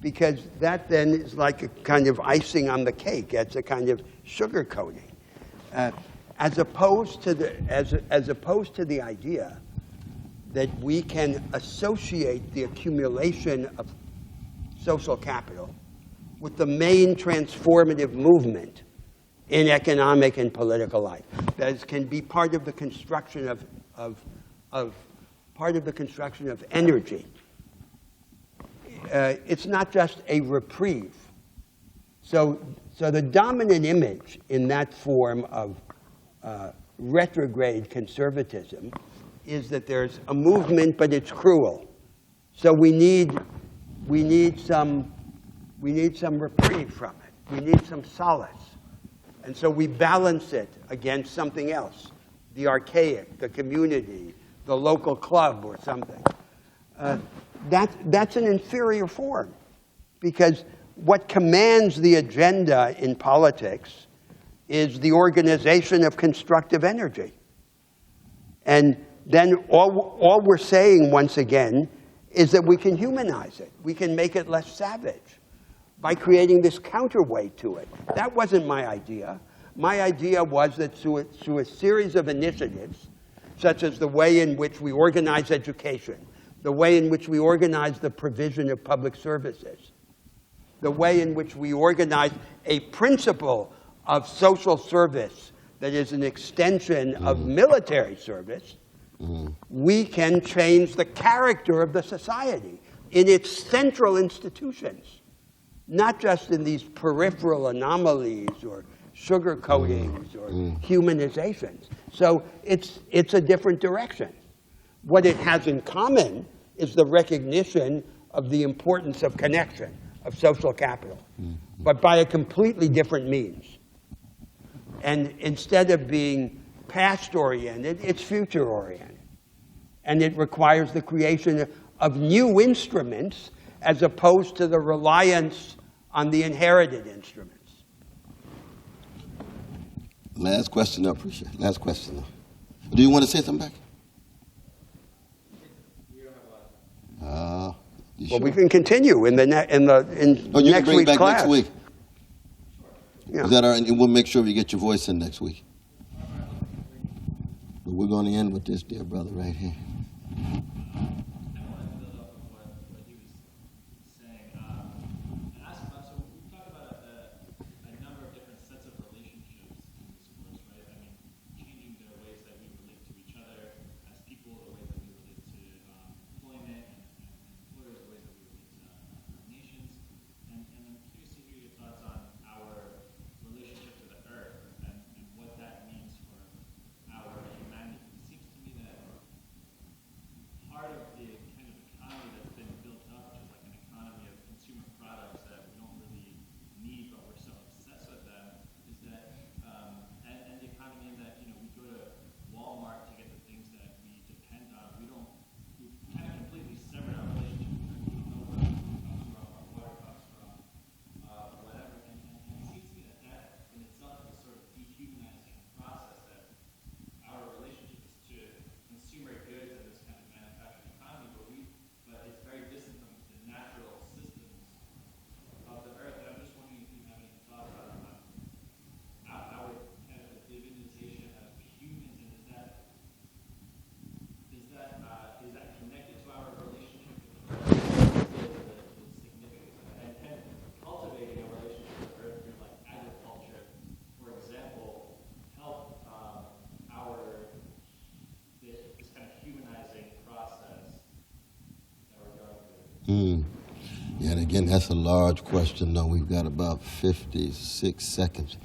because that then is like a kind of icing on the cake. It's a kind of sugar coating. As opposed to the idea that we can associate the accumulation of social capital with the main transformative movement in economic and political life. That can be part of the construction of energy. It's not just a reprieve. So the dominant image in that form of retrograde conservatism is that there's a movement, but it's cruel. So we need some We need some reprieve from it. We need some solace. And so we balance it against something else, the archaic, the community, the local club or something. That's an inferior form, because what commands the agenda in politics is the organization of constructive energy. And then all we're saying, once again, is that we can humanize it. We can make it less savage by creating this counterweight to it. That wasn't my idea. My idea was that through a series of initiatives, such as the way in which we organize education, the way in which we organize the provision of public services, the way in which we organize a principle of social service that is an extension of military service, we can change the character of the society in its central institutions, not just in these peripheral anomalies or sugar coatings or humanizations. So it's a different direction. What it has in common is the recognition of the importance of connection, of social capital, but by a completely different means. And instead of being past-oriented, it's future-oriented. And it requires the creation of new instruments as opposed to the reliance on the inherited instruments. Last question, I appreciate it. Last question. Do you want to say something back? You Well, sure? we can continue in you next can bring it week's back class. next week. Yeah. Is that all right? And we'll make sure we get your voice in next week. But we're going to end with this, dear brother, right here. I want to build up on what he was saying. And ask about, so we talked about a number of different sets of relationships in this course, right? I mean, changing the ways that we relate to each other as people, the ways that we relate to employment and employers, the ways that we relate to our nations. And I'm curious to hear your thoughts on our relationship to the earth and what that means for our humanity. It seems to me that part of the kind of economy that's been built up, which is like an economy of consumer products that we don't really need, but we're so obsessed with them, is that, and the economy in that, you know, we go to Walmart to get the things that we depend on. We've kind of completely severed our relationship with them. We don't know where our food comes from, our water comes from, whatever. And it seems to me that in itself is a sort of dehumanizing process, that our relationship is to consumer goods and this kind of manufacturing economy, but it's very distant from the natural systems of the earth. And I'm just wondering if you have any thoughts on our kind of the divinization of humans, and is that connected to our relationship with the earth? The significance of it, and cultivating a relationship with the earth through like agriculture, for example, help this kind of humanizing process that we're going through. Yeah, and again, that's a large question, though. We've got about 56 seconds.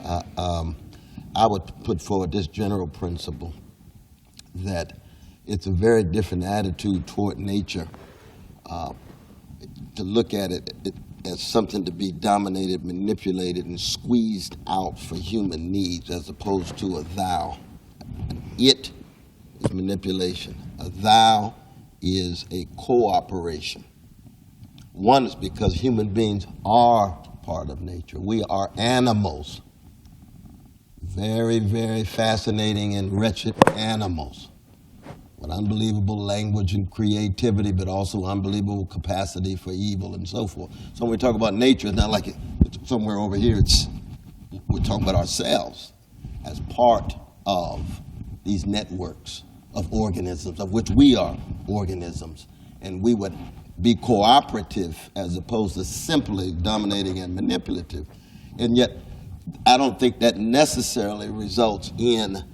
I would put forward this general principle that it's a very different attitude toward nature to look at it as something to be dominated, manipulated, and squeezed out for human needs, as opposed to a thou. It is manipulation. A thou is a cooperation. One is because human beings are part of nature. We are animals. Very, very fascinating and wretched animals with unbelievable language and creativity, but also unbelievable capacity for evil and so forth. So when we talk about nature, it's not like it's somewhere over here. We're talking about ourselves as part of these networks of organisms, of which we are organisms, and we would be cooperative as opposed to simply dominating and manipulative. And yet, I don't think that necessarily results in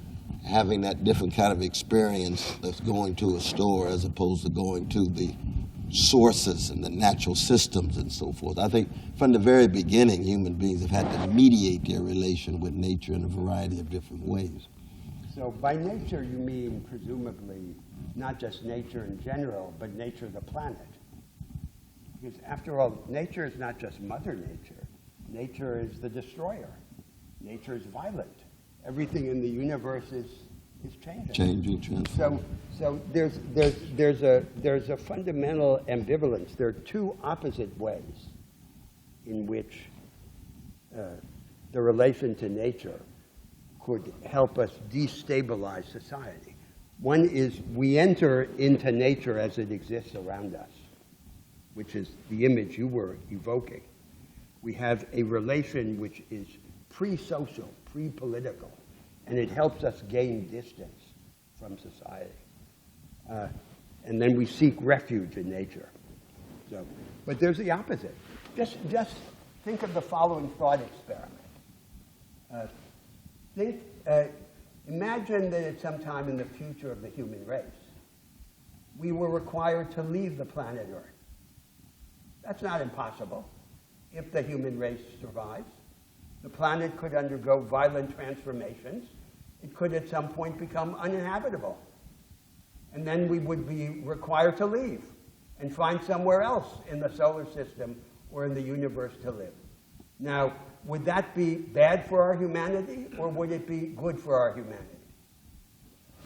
having that different kind of experience that's going to a store as opposed to going to the sources and the natural systems and so forth. I think from the very beginning, human beings have had to mediate their relation with nature in a variety of different ways. So by nature, you mean presumably not just nature in general, but nature of the planet. Because after all, nature is not just Mother Nature. Nature is the destroyer. Nature is violent. Everything in the universe is changing. Changing, transforming. So there's a fundamental ambivalence. There are two opposite ways in which the relation to nature could help us destabilize society. One is we enter into nature as it exists around us, which is the image you were evoking. We have a relation which is pre-social, pre-political, and it helps us gain distance from society. And then we seek refuge in nature. So, but there's the opposite. Just think of the following thought experiment. Imagine that at some time in the future of the human race, we were required to leave the planet Earth. That's not impossible if the human race survives. The planet could undergo violent transformations. It could at some point become uninhabitable. And then we would be required to leave and find somewhere else in the solar system or in the universe to live. Now, would that be bad for our humanity, or would it be good for our humanity?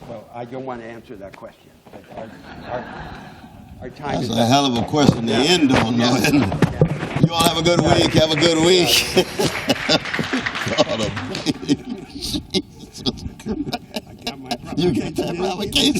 Well, I don't want to answer that question. Our time That's is a up. hell of a question to end on, though, isn't it? You all have a good week. Have a good week. God, Jesus. I got my You get that provocation.